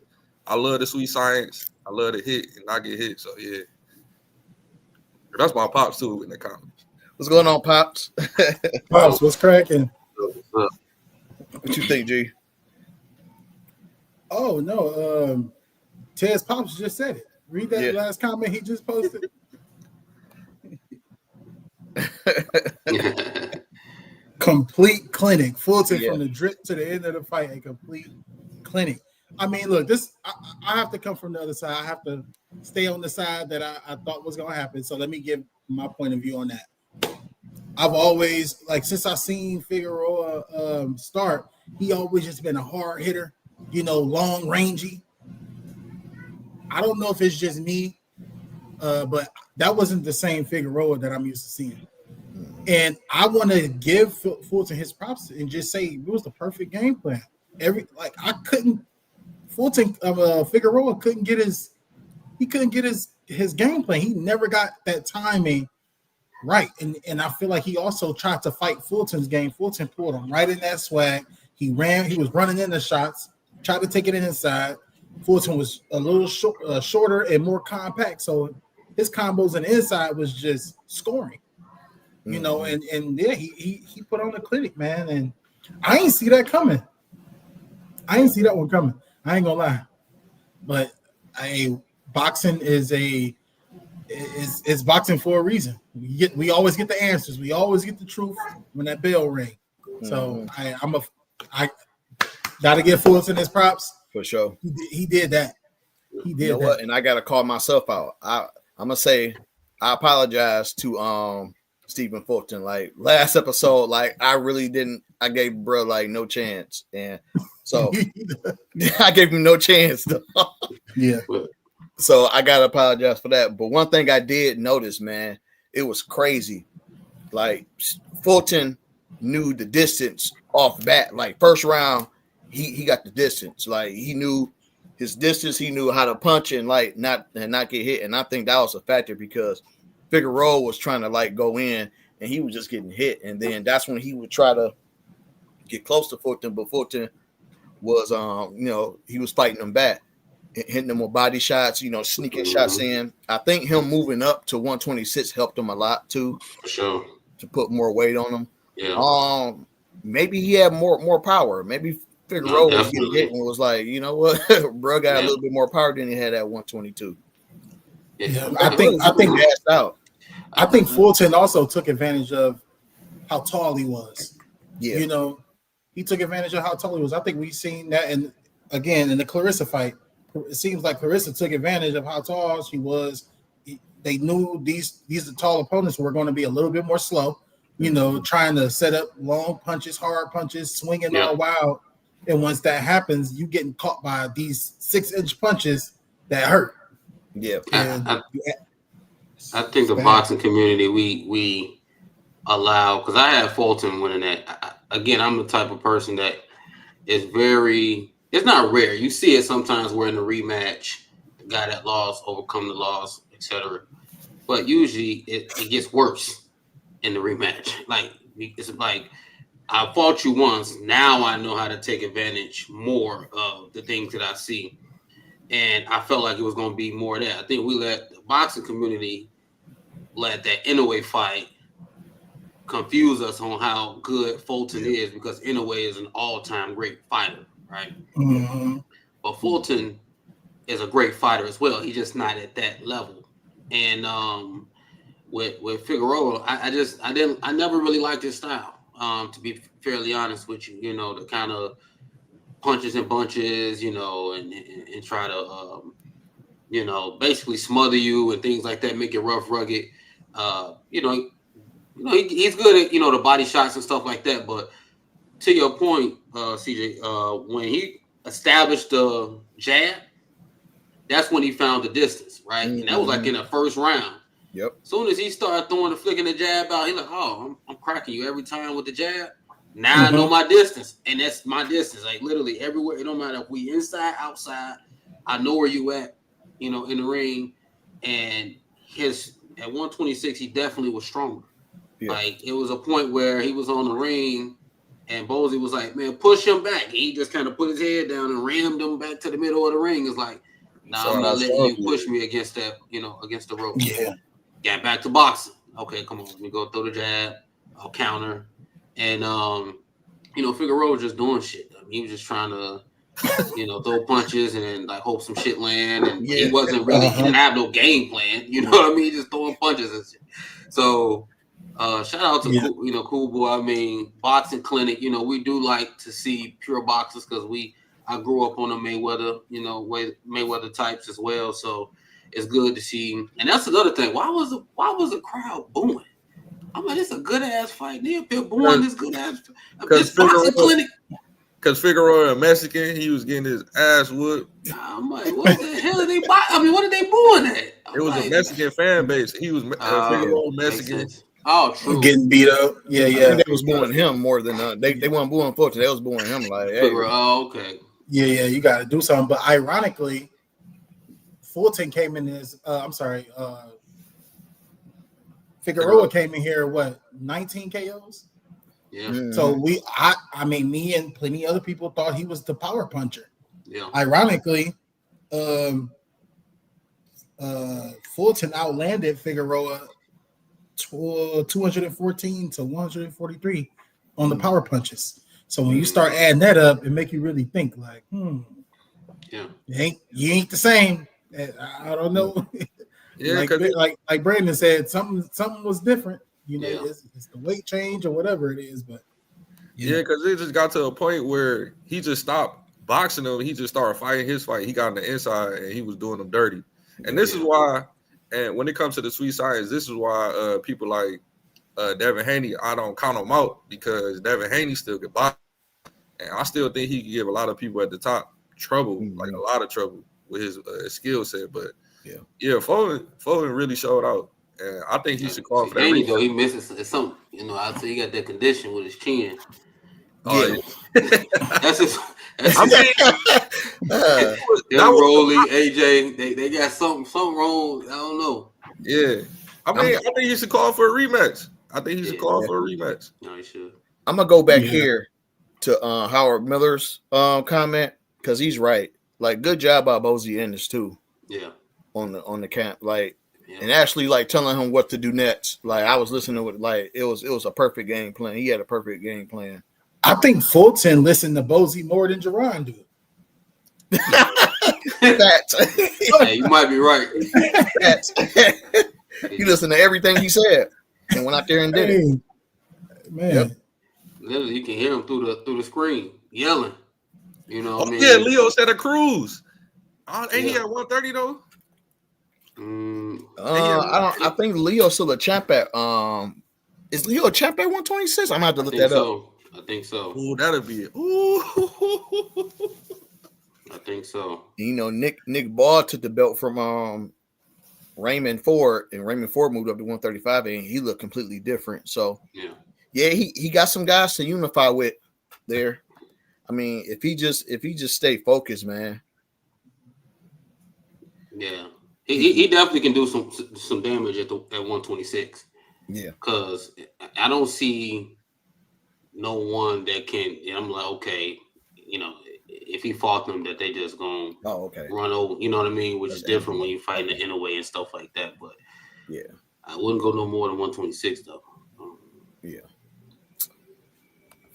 I love the sweet science. I love to hit and not get hit. So, yeah. That's my Pops, too, in the comments. What's going on, Pops? Pops, what's cracking? What you think, G? Oh, no. Tez Pops just said it. Read that last comment he just posted. Complete clinic. Fulton from the drip to the end of the fight. A complete clinic. I mean, look, this I have to come from the other side. I have to stay on the side that I thought was going to happen. So let me give my point of view on that. I've always, since I seen Figueroa start, he always just been a hard hitter, long, rangy. I don't know if it's just me, but that wasn't the same Figueroa that I'm used to seeing. And I want to give Fulton his props and just say it was the perfect game plan. Figueroa couldn't get his game plan. He never got that timing right. And I feel like he also tried to fight Fulton's game. Fulton pulled him right in that swag. He was running in the shots, tried to take it inside. Fulton was a little shorter and more compact. So his combos on the inside was just scoring. You know, and yeah, he put on the clinic, man. And I ain't see that coming. I ain't see that one coming. I ain't gonna lie. But boxing is boxing for a reason. We always get the answers. We always get the truth when that bell rings. So I gotta give Fulton his props. For sure. He did that. He did that. What? And I gotta call myself out. I'm gonna say I apologize to Stephen Fulton. Like last episode, like I really didn't. I gave bro like no chance, and so I gave him no chance. Yeah. So I gotta apologize for that. But one thing I did notice, man, it was crazy. Like Fulton knew the distance off bat. Like first round, he got the distance. Like he knew his distance. He knew how to punch and like not get hit. And I think that was a factor because Figueroa was trying to like go in and he was just getting hit. And then that's when he would try to get close to Fulton, but Fulton was he was fighting him back, hitting him with body shots, sneaking shots in. I think him moving up to 126 helped him a lot too. For sure. To put more weight on him. Yeah. Maybe he had more power. Maybe Figueroa was getting hit and was like, you know what, bro got a little bit more power than he had at 122. Yeah. I think gassed out. I think Fulton also took advantage of how tall he was. Yeah. He took advantage of how tall he was. I think we've seen that in the Claressa fight. It seems like Claressa took advantage of how tall she was. They knew these tall opponents were going to be a little bit more slow, trying to set up long punches, hard punches, swinging all wild. And once that happens, you getting caught by these 6-inch punches that hurt. Yeah. I think the boxing community, we allow, because I had Fulton winning that. Again, I'm the type of person that is it's not rare. You see it sometimes where in the rematch, the guy that lost overcome the loss, etc. But usually it gets worse in the rematch. Like, it's like, I fought you once. Now I know how to take advantage more of the things that I see. And I felt like it was going to be more of that. I think we let the boxing community let that Inoue fight confuse us on how good Fulton is, because Inoue is an all-time great fighter, right? Mm-hmm. But Fulton is a great fighter as well. He's just not at that level. And with Figueroa, I never really liked his style. To be fairly honest with you, the kind of punches and bunches, and try to, basically smother you and things like that, make it rough, rugged. He's good at, the body shots and stuff like that. But to your point, CJ, when he established the jab, that's when he found the distance, right? Mm-hmm. And that was like in the first round. Yep. As soon as he started flicking the jab out, he's like, "Oh, I'm cracking you every time with the jab. Now I know my distance, and that's my distance. Like literally everywhere. It don't matter if we inside, outside. I know where you at. In the ring. And at 126, he definitely was stronger. Yeah. Like it was a point where he was on the ring, and Bozy was like, "Man, push him back." And he just kind of put his head down and rammed him back to the middle of the ring. It's like, "Nah, I'm not letting you push me against that. Against the rope." Yeah. Got back to boxing. Okay, come on. Let me go throw the jab. I'll counter. And, Figueroa was just doing shit. I mean, he was just trying to, throw punches and, like, hope some shit land. And he wasn't really, he didn't have no game plan. You know what I mean? Just throwing punches and shit. So, shout out to, Cool Boy. I mean, boxing clinic, we do like to see pure boxers because I grew up on the Mayweather, Mayweather types as well. So, it's good to see, and that's another thing. Why was the crowd booing? I'm like, it's a good ass fight. They're booing this good ass. This boxing clinic. because Figueroa a Mexican, he was getting his ass whooped. I'm like, what the hell are they? What are they doing at? It was a Mexican fan base. He was Figueroa Mexican. Oh, true. Getting beat up. Yeah, I yeah. think they was booing him more than they weren't booing Fulton. They was booing him like, hey. Oh, okay. Yeah, yeah, you got to do something. But ironically, Fulton came in as Figueroa came in here, 19 KOs? Yeah. Mm-hmm. So me and plenty of other people thought he was the power puncher. Yeah. Ironically, Fulton outlanded Figueroa 214 to 143 on the power punches. So when you start adding that up, it make you really think like, yeah, you ain't the same. I don't know. Yeah, like Brandon said, something was different. You know, Yeah. it's the weight change or whatever it is, but yeah, because it just got to a point where he just stopped boxing him. He just started fighting his fight. He got on the inside and he was doing them dirty. And this is why, and when it comes to the sweet science, this is why people like Devin Haney, I don't count him out because Devin Haney still get boxed. And I still think he can give a lot of people at the top trouble, like a lot of trouble with his skill set. But yeah, Foden really showed out. And I think he should call for that. Haney, though, he misses something. You know, I'd say he got that condition with his chin. Oh, yeah. That's his. I mean, Rolly, AJ, they got something wrong. I don't know. Yeah. I mean, I think he should call for a rematch. No, he should. I'm gonna go back here to Howard Miller's comment because he's right. Like, good job by Bozy Ennis too. Yeah. On the camp, like, and actually like telling him what to do next. Like, I was listening to it, like it was a perfect game plan. He had a perfect game plan. I think Fulton listened to Bozy more than Jerron do. Hey, you might be right. He listened to everything he said and went out there and did it. Man, literally, you can hear him through the screen yelling. You know what I mean? Yeah, Leo Santa Cruz. Ain't he at 130 though? I think Leo's still a champ at is Leo a champ at 126? I'm gonna have to look that up. I think so. Ooh, that'll be it. Ooh. I think so. You know, Nick Ball took the belt from Raymond Ford, and Raymond Ford moved up to 135, and he looked completely different. So yeah, he got some guys to unify with there. I mean, if he just stay focused, man. Yeah, he definitely can do some damage at 126. Yeah, because I don't see no one that can. And I'm like, okay, you know, if he fought them, that they just gonna run over. You know what I mean? Which is different when you fight in the inner and stuff like that. But yeah, I wouldn't go no more than 126 though. Yeah.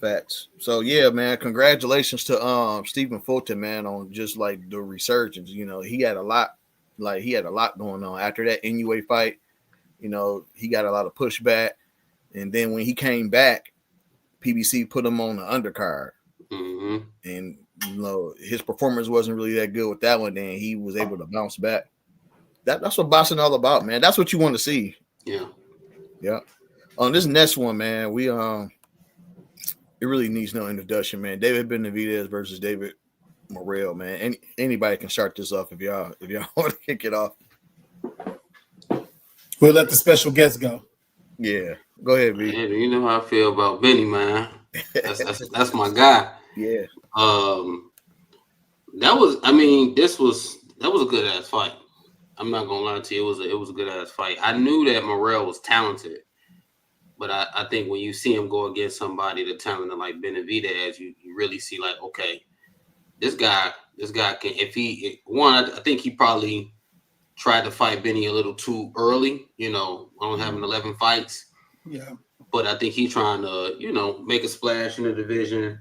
Facts. So yeah, man, congratulations to Stephen Fulton, man, on just like the resurgence. You know, he had a lot going on after that NUA fight. You know, he got a lot of pushback, and then when he came back, PBC put him on the undercard, and you know his performance wasn't really that good with that one. Then he was able to bounce back. That's what boxing all about, man. That's what you want to see. Yeah. On this next one, man, we it really needs no introduction, man. David Benavidez versus David Morrell, man. Anybody can start this off if y'all want to kick it off. We'll let the special guest go. Yeah, go ahead, B. Man, you know how I feel about Benny, man. That's my guy. Yeah. That was a good ass fight. I'm not gonna lie to you, it was a good ass fight. I knew that Morrell was talented, but I think when you see him go against somebody that's talented like Benavidez, you really see like, okay, this guy can. I think he probably tried to fight Benny a little too early. You know, only having 11 fights. Yeah. But I think he's trying to, you know, make a splash in the division.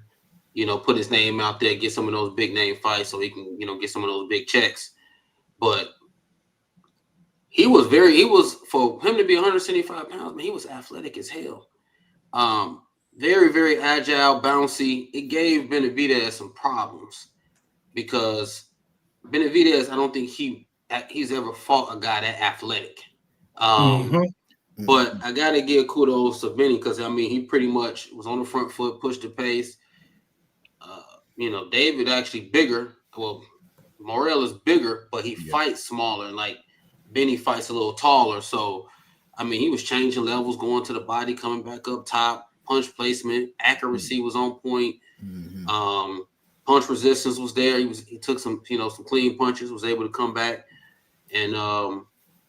You know, put his name out there, get some of those big name fights, so he can, you know, get some of those big checks. But he was for him to be 175 pounds, man, he was athletic as hell. Very, very agile, bouncy. It gave Benavidez some problems because Benavidez, I don't think he's ever fought a guy that athletic. But I gotta give kudos to Benny because I mean he pretty much was on the front foot, pushed the pace. David actually bigger. Well, Morrell is bigger, but he fights smaller. And like Benny fights a little taller. So, I mean, he was changing levels, going to the body, coming back up top, punch placement, accuracy was on point. Punch resistance was there. He took some clean punches, was able to come back. And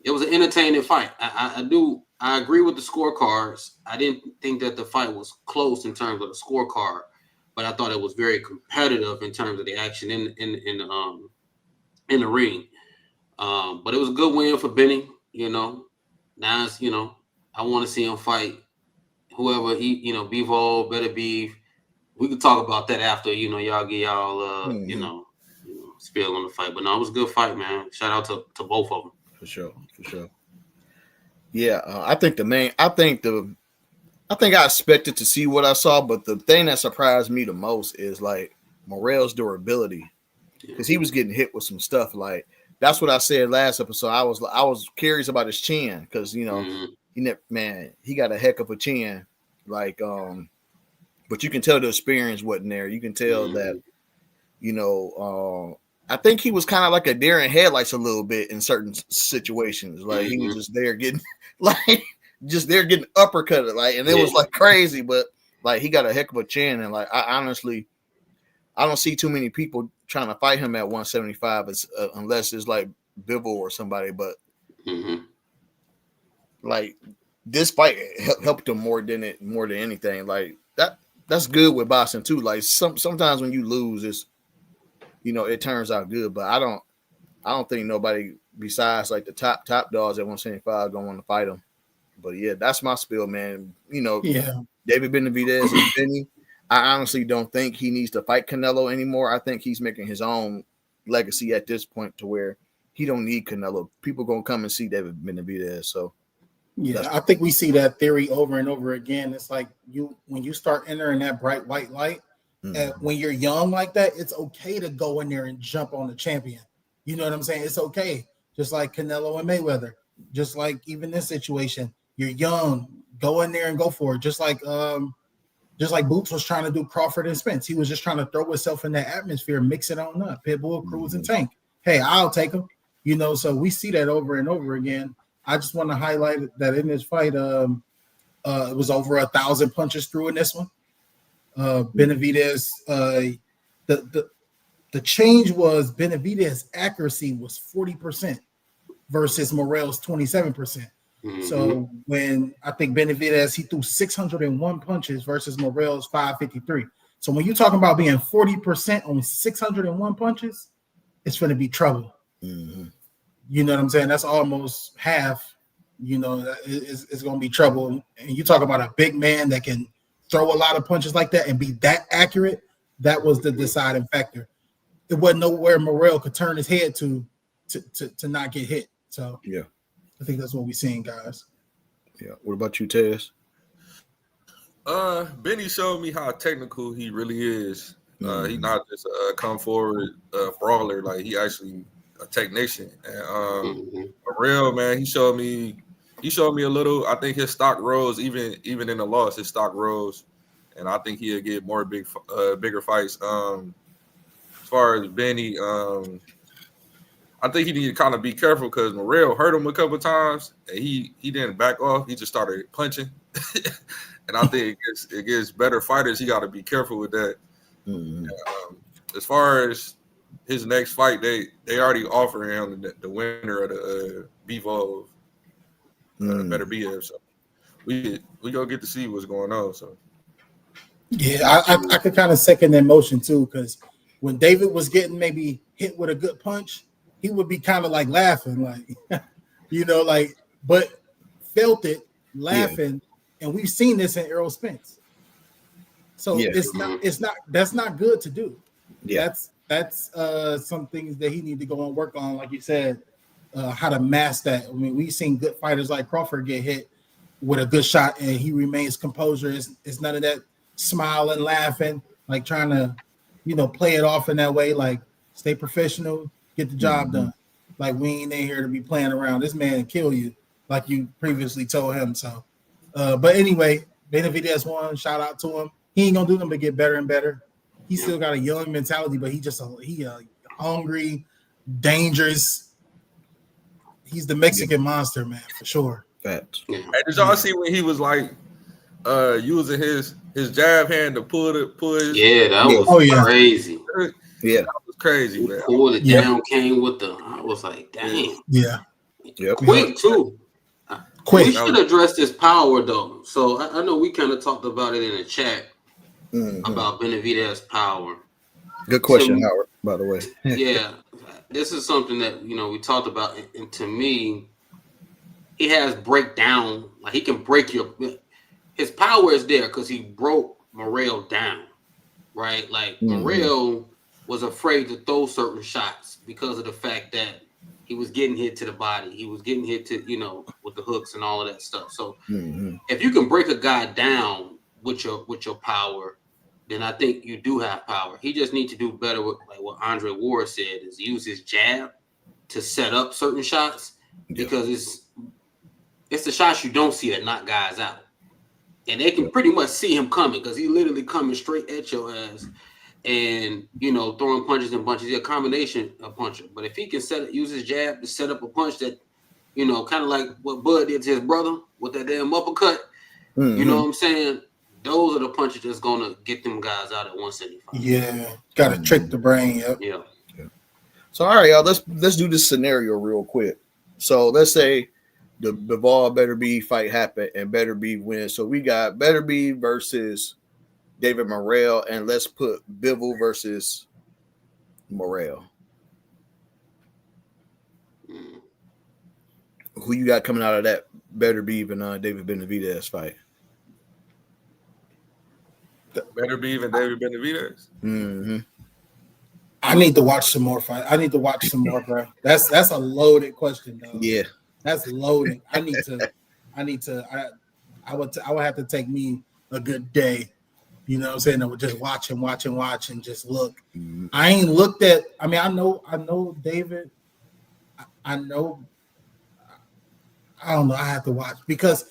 it was an entertaining fight. I agree with the scorecards. I didn't think that the fight was close in terms of the scorecard, but I thought it was very competitive in terms of the action in the ring. But it was a good win for Benny. Now it's I want to see him fight whoever Bivol, Better Beef. We could talk about that after y'all get y'all spill on the fight. But no, it was a good fight, man. Shout out to both of them. For sure. Yeah, I think I expected to see what I saw, but the thing that surprised me the most is like Morrell's durability, because he was getting hit with some stuff. Like that's what I said last episode. I was curious about his chin because he got a heck of a chin. Like but you can tell the experience wasn't there. You can tell that I think he was kind of like a deer in headlights a little bit in certain situations. Like he was just there getting getting uppercutted, like, and it was like crazy. But like he got a heck of a chin, and like I don't see too many people trying to fight him at 175, unless it's like Bivol or somebody. But like this fight helped him more than anything. Like that's good with boxing too. Like sometimes when you lose, it's it turns out good, but I don't think nobody besides like the top dogs at 175 gonna want to fight him. But yeah, that's my spiel, man. David Benavidez and Benny. I honestly don't think he needs to fight Canelo anymore. I think he's making his own legacy at this point to where he don't need Canelo. People gonna come and see David Benavidez. So yeah, I think we see that theory over and over again. It's like when you start entering that bright white light. And when you're young like that, it's okay to go in there and jump on the champion. You know what I'm saying? It's okay. Just like Canelo and Mayweather. Just like even this situation, you're young, go in there and go for it. Just like Boots was trying to do Crawford and Spence. He was just trying to throw himself in that atmosphere, mix it on up. Pitbull, Cruz, and Tank. Hey, I'll take him. So we see that over and over again. I just want to highlight that in this fight, it was over 1,000 punches through in this one. Benavidez, the change was Benavidez' accuracy was 40% versus Morrell's 27%. So when I think Benavidez, he threw 601 punches versus Morrell's 553. So when you're talking about being 40% on 601 punches, it's going to be trouble. You know what I'm saying? That's almost half. It's going to be trouble. And you talk about a big man that can throw a lot of punches like that and be that accurate. That was the deciding factor. It wasn't nowhere Morrell could turn his head to not get hit. So yeah, I think that's what we're seeing, guys. Yeah. What about you, Tez? Benny showed me how technical he really is. He's not just a come forward brawler. Like he actually a technician. And Morrell, man, he showed me a little. I think his stock rose even in the loss. His stock rose, and I think he'll get more bigger fights. As far as Benny, I think he need to kind of be careful because Morrell hurt him a couple of times, and he didn't back off. He just started punching, and I think it gets better fighters. He got to be careful with that. As far as his next fight, they already offer him the winner of the Bivol. Better be there, so we gonna get to see what's going on. So yeah, I could kind of second that motion too, because when David was getting maybe hit with a good punch, he would be kind of like laughing, like but felt it laughing, and we've seen this in Errol Spence. So that's not good to do. Yeah, that's some things that he need to go and work on, like you said. How to mask that. I mean, we've seen good fighters like Crawford get hit with a good shot and he remains composure. It's none of that smiling, laughing, like trying to, play it off in that way. Like stay professional, get the job done. Like we ain't in here to be playing around. This man kill you, like you previously told him. So, but anyway, Benavidez won. Shout out to him. He ain't gonna do nothing but get better and better. He still got a young mentality, but he hungry, dangerous. He's the Mexican monster, man, for sure. Facts. Yeah. Hey, did y'all see when he was like using his jab hand to pull his Yeah, that was crazy. Yeah, that was crazy, He man. pulled it down, came with the. I was like, damn. Yeah. Yep. Quick too. Quick. We should address this power though. So I know we kind of talked about it in the chat about Benavidez power. Good question, Howard, by the way. Yeah, this is something that we talked about, and to me, he has breakdown. Like he can break his power is there because he broke Morrell down, right? Like Morrell was afraid to throw certain shots because of the fact that he was getting hit to the body. He was getting hit to with the hooks and all of that stuff. So if you can break a guy down with your power, then I think you do have power. He just needs to do better with like what Andre Ward said, is use his jab to set up certain shots because it's the shots you don't see that knock guys out. And they can pretty much see him coming because he literally coming straight at your ass and throwing punches and bunches. He's a combination of puncher. But if he can use his jab to set up a punch that, kind of like what Bud did to his brother with that damn uppercut, you know what I'm saying? Those are the punches that's gonna get them guys out at 175. Yeah, gotta trick the brain. Yep. Yeah. So all right, y'all, let's do this scenario real quick. So let's say the Bivol Beterbiev fight happened and Beterbiev wins. So we got Beterbiev versus David Morrell, and let's put Bivol versus Morrell. Who you got coming out of that Beterbiev and David Benavidez fight? Beterbiev and David Benavidez. I need to watch some more fight. I need to watch some more, bro. That's a loaded question, though. Yeah, that's loaded. I would have to take me a good day. You know what I'm saying? I would just watch and just look. I ain't looked at. I mean, I know David. I know. I don't know. I have to watch because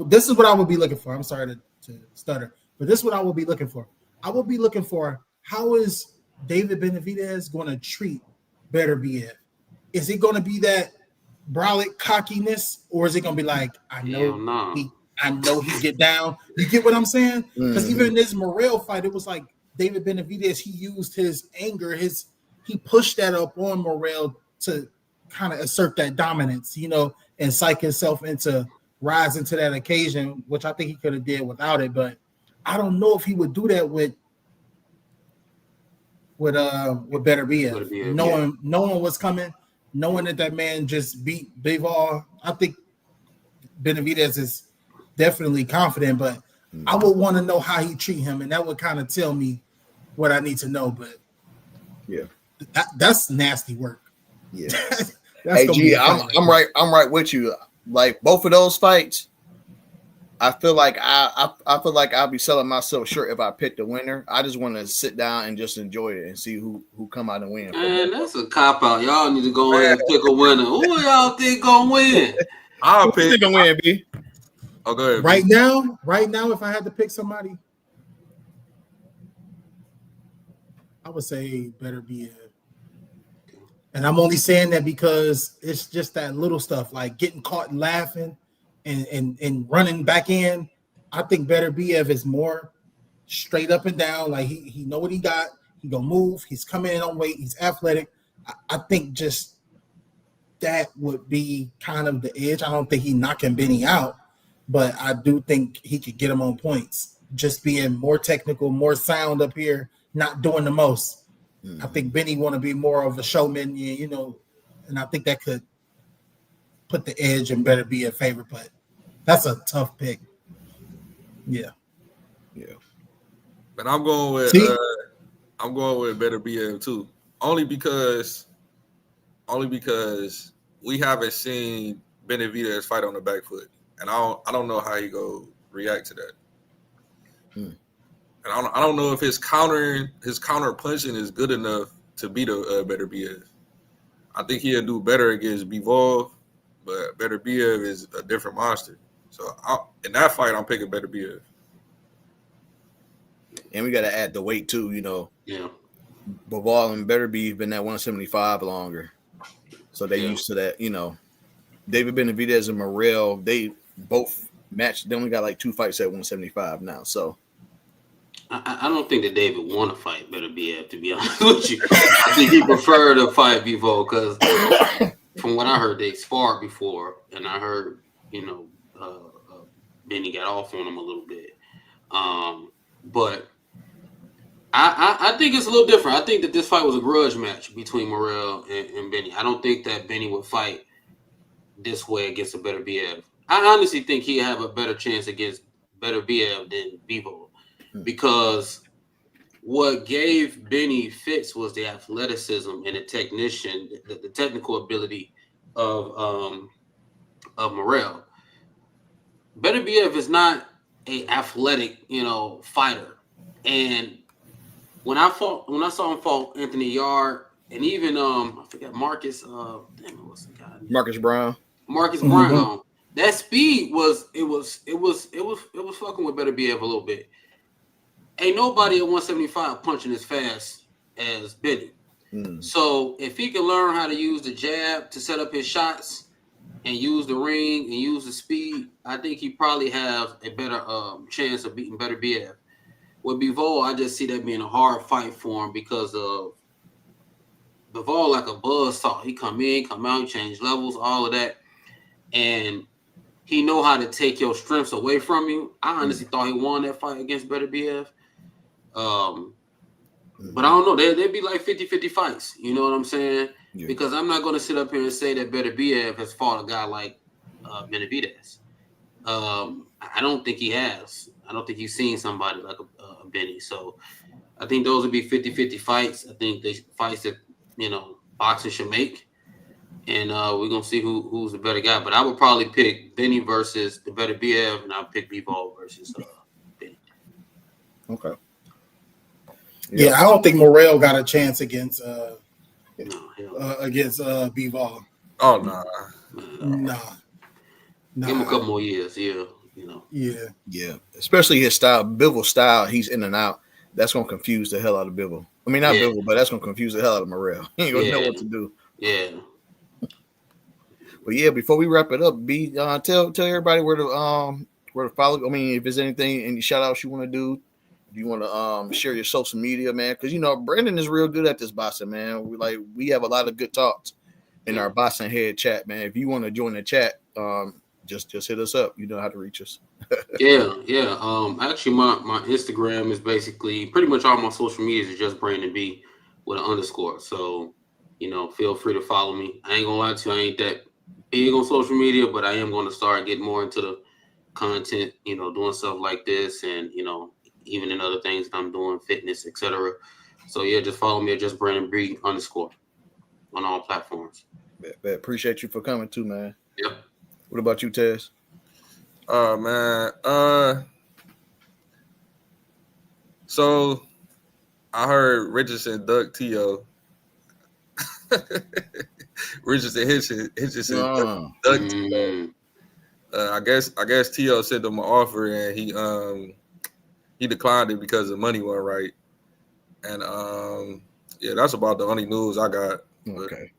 this is what I would be looking for. I'm sorry to stutter. But this is what I will be looking for. I will be looking for how is David Benavidez going to treat Beterbiev? Is it going to be that brolic cockiness, or is it going to be like, I know he get down? You get what I'm saying? Because even in this Morrell fight, it was like David Benavidez, he used his anger, he pushed that up on Morrell to kind of assert that dominance, and psych himself into rising to that occasion, which I think he could have did without it, but I don't know if he would do that with Beterbiev, knowing what's coming, knowing that man just beat Bivol. I think Benavidez is definitely confident, but I would want to know how he treat him, and that would kind of tell me what I need to know. But yeah, that's nasty work. Yeah, hey G, I'm right with you. Like both of those fights, I feel like I feel like I'll be selling myself short if I pick the winner. I just want to sit down and just enjoy it and see who come out and win. Man, that's a cop out. Y'all need to go ahead and pick a winner. Who y'all think gonna win? I'll pick a win, B. Oh, go ahead. Right now, if I had to pick somebody, I would say Beterbiev. And I'm only saying that because it's just that little stuff like getting caught and laughing and running back in. I think Beterbiev is more straight up and down. Like he know what he got. He gonna move. He's coming in on weight. He's athletic. I think just that would be kind of the edge. I don't think he's knocking Benny out, but I do think he could get him on points. Just being more technical, more sound up here, not doing the most. I think Benny want to be more of a showman, and I think that could put the edge and Beterbiev in favor, but that's a tough pick. Yeah. But I'm going with Beterbiev too. Only because we haven't seen Benavidez fight on the back foot, and I don't know how he go react to that. And I don't know if his counter punching is good enough to beat a Beterbiev. I think he'll do better against Bivol, but Beterbiev is a different monster. So in that fight, I'm picking Beterbiev. And we got to add the weight too, you know. Yeah. Bivol and Beterbiev been at 175 longer. So they used to that, you know. David Benavidez and Morrell, they both matched. They only got like 2 fights at 175 now. So I don't think that David want to fight Beterbiev, to be honest with you. I think he preferred to fight Bivol because from what I heard, they sparred before, and I heard, you know, Benny got off on him a little bit. But I think it's a little different. I think that this fight was a grudge match between Morrell and Benny. I don't think that Benny would fight this way against a Beterbiev. I honestly think he'd have a better chance against Beterbiev than Bivol. Because what gave Benny fits was the athleticism and the the technical ability of Morrell. Beterbiev is not an athletic, you know, fighter. And when I saw him fought Anthony Yard and even I forgot Marcus what's the guy? Marcus Brown. Brown. That speed was fucking with Beterbiev a little bit. Ain't nobody at 175 punching as fast as Benny. So if he can learn how to use the jab to set up his shots and use the ring and use the speed, I think he probably has a better chance of beating Beterbiev. With Bivol, I just see that being a hard fight for him because of Bivol like a buzzsaw. He come in, come out, change levels, all of that. And he know how to take your strengths away from you. I honestly thought he won that fight against Beterbiev. But I don't know. They'd be like 50-50 fights. You know what I'm saying? Yeah. Because I'm not going to sit up here and say that Beterbiev has fought a guy like Benavidez. I don't think he has. I don't think he's seen somebody like a Benny. So I think those would be 50-50 fights. I think they fights that, you know, boxing should make. And we're going to see who's the better guy. But I would probably pick Benny versus the Beterbiev, and I'll pick Bivol versus Benny. Okay. Yeah, I don't think Morrell got a chance against Bivol. Oh no. Nah. Give him a couple more years, yeah. You know. Yeah. Especially his style, Bivol's style. He's in and out. That's gonna confuse the hell out of Bivol. I mean, not Bivol, but that's gonna confuse the hell out of Morrell. He ain't gonna know what to do. Yeah. But yeah, before we wrap it up, B, tell everybody where to follow. I mean, if there's any shout outs you want to do. Do you want to share your social media, man? Because, you know, Brandon is real good at this boxing, man. We have a lot of good talks in our boxing head chat, man. If you want to join the chat, just hit us up. You know how to reach us. Yeah. Actually, my Instagram is basically pretty much all my social media is just Brandon B with an underscore. So, you know, feel free to follow me. I ain't gonna lie to you, I ain't that big on social media, but I am going to start getting more into the content. You know, doing stuff like this, and you know, even in other things that I'm doing, fitness, etc. So yeah, just follow me at just Brandon B _ on all platforms. Appreciate you for coming too, man. Yep. What about you, Tez? Man. So I heard Richardson duck T.O. Richardson Hitchison duck T.O. I guess T.O. sent him an offer and he declined it because the money wasn't right. And yeah, that's about the only news I got. Okay.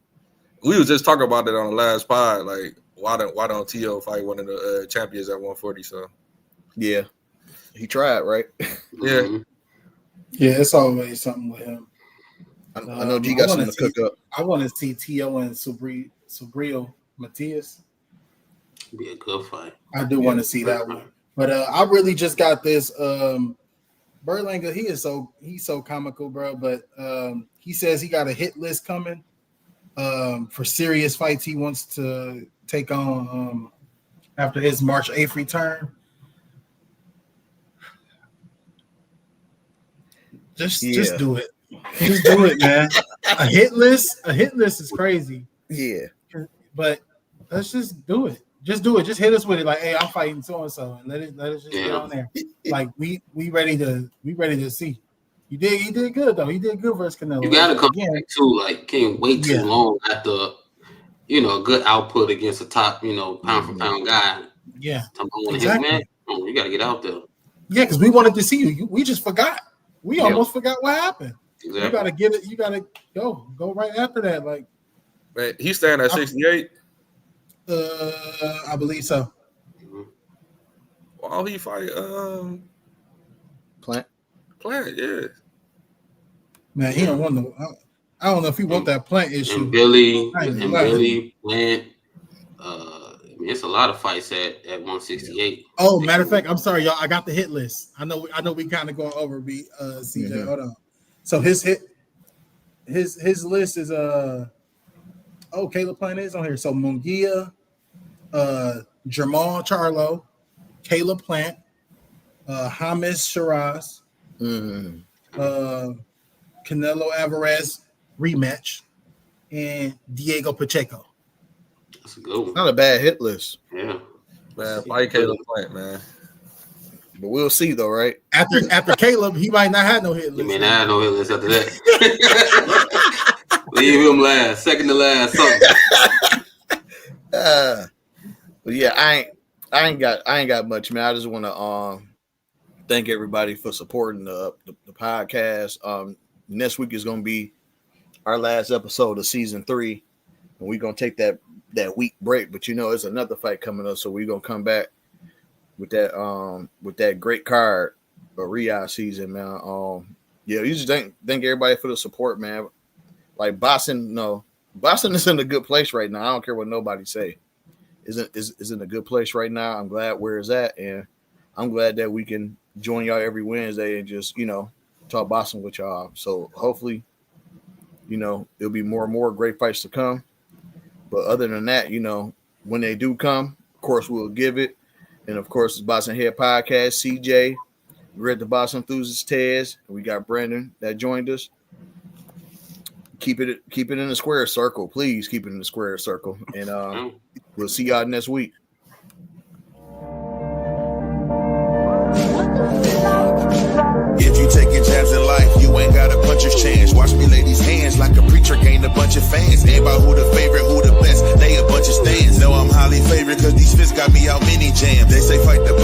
We was just talking about it on the last pod, like why don't T.O. fight one of the champions at 140? So yeah, he tried, right? Yeah. Yeah, it's always something with him. I know G got something to cook up. I want to see T.O. and Subriel Matias. Be a good fight. I do want to see that one. But I really just got this. Berlanga, he's so comical, bro. But he says he got a hit list coming for serious fights he wants to take on after his March 8th return. Just do it. Just do it, man. A hit list is crazy. Yeah. But let's just do it. Just do it. Just hit us with it. Like, hey, I'm fighting so and so, and let us just get on there. Like we ready to see. He did good though. He did good versus Canelo. You gotta come back too. Like, can't wait too long after a good output against a top, pound for pound guy. Yeah. Exactly. Man, you gotta get out there. Yeah, because we wanted to see you. We just forgot. we almost forgot what happened. Exactly. You gotta get it. You gotta go right after that. Like, Man, he's staying at 68. I believe so. Why he fight? Plant. Yeah. Man, he don't want the. I don't know if he want that Plant issue. And Billy, Right, right. Plant. I mean, it's a lot of fights at 168. Oh, matter of fact, I'm sorry, y'all. I got the hit list. I know we kind of going over. CJ, Mhm. hold on. So his list is Caleb Plant is on here. So Munguia, Jamal Charlo, Caleb Plant, James Shiraz, Canelo Alvarez rematch, and Diego Pacheco. That's a good one. Not a bad hit list, Yeah. Man, fight Caleb Plant, man. but we'll see though, right? After Caleb, he might not have no hit You list. may not have no hit list after that. Leave him last, second to last, something. But yeah, I ain't got much, man. I just want to thank everybody for supporting the podcast. Next week is gonna be our last episode of season 3, and we're gonna take that week break. But it's another fight coming up, so we're gonna come back with that great card of Riyadh season, man. You just thank everybody for the support, man. Like Boston is in a good place right now. I don't care what nobody say. Is in a good place right now. I'm glad where it's at, and I'm glad that we can join y'all every Wednesday and just talk Boston with y'all. So hopefully, it'll be more and more great fights to come. But other than that, when they do come, of course we'll give it. And of course, it's Boston Head Podcast. CJ, we're at the Boston Enthusiast Tez. We got Brandon that joined us. Keep it in the square circle, please. Keep it in the square circle, and we'll see y'all next week. If you taking jabs in life, you ain't got a puncher's chance. Watch me lay these hands like a preacher gained a bunch of fans. Ain't about who the favorite, who the best. They a bunch of stands. Know I'm highly favored cause these fists got me out mini jam. They say fight the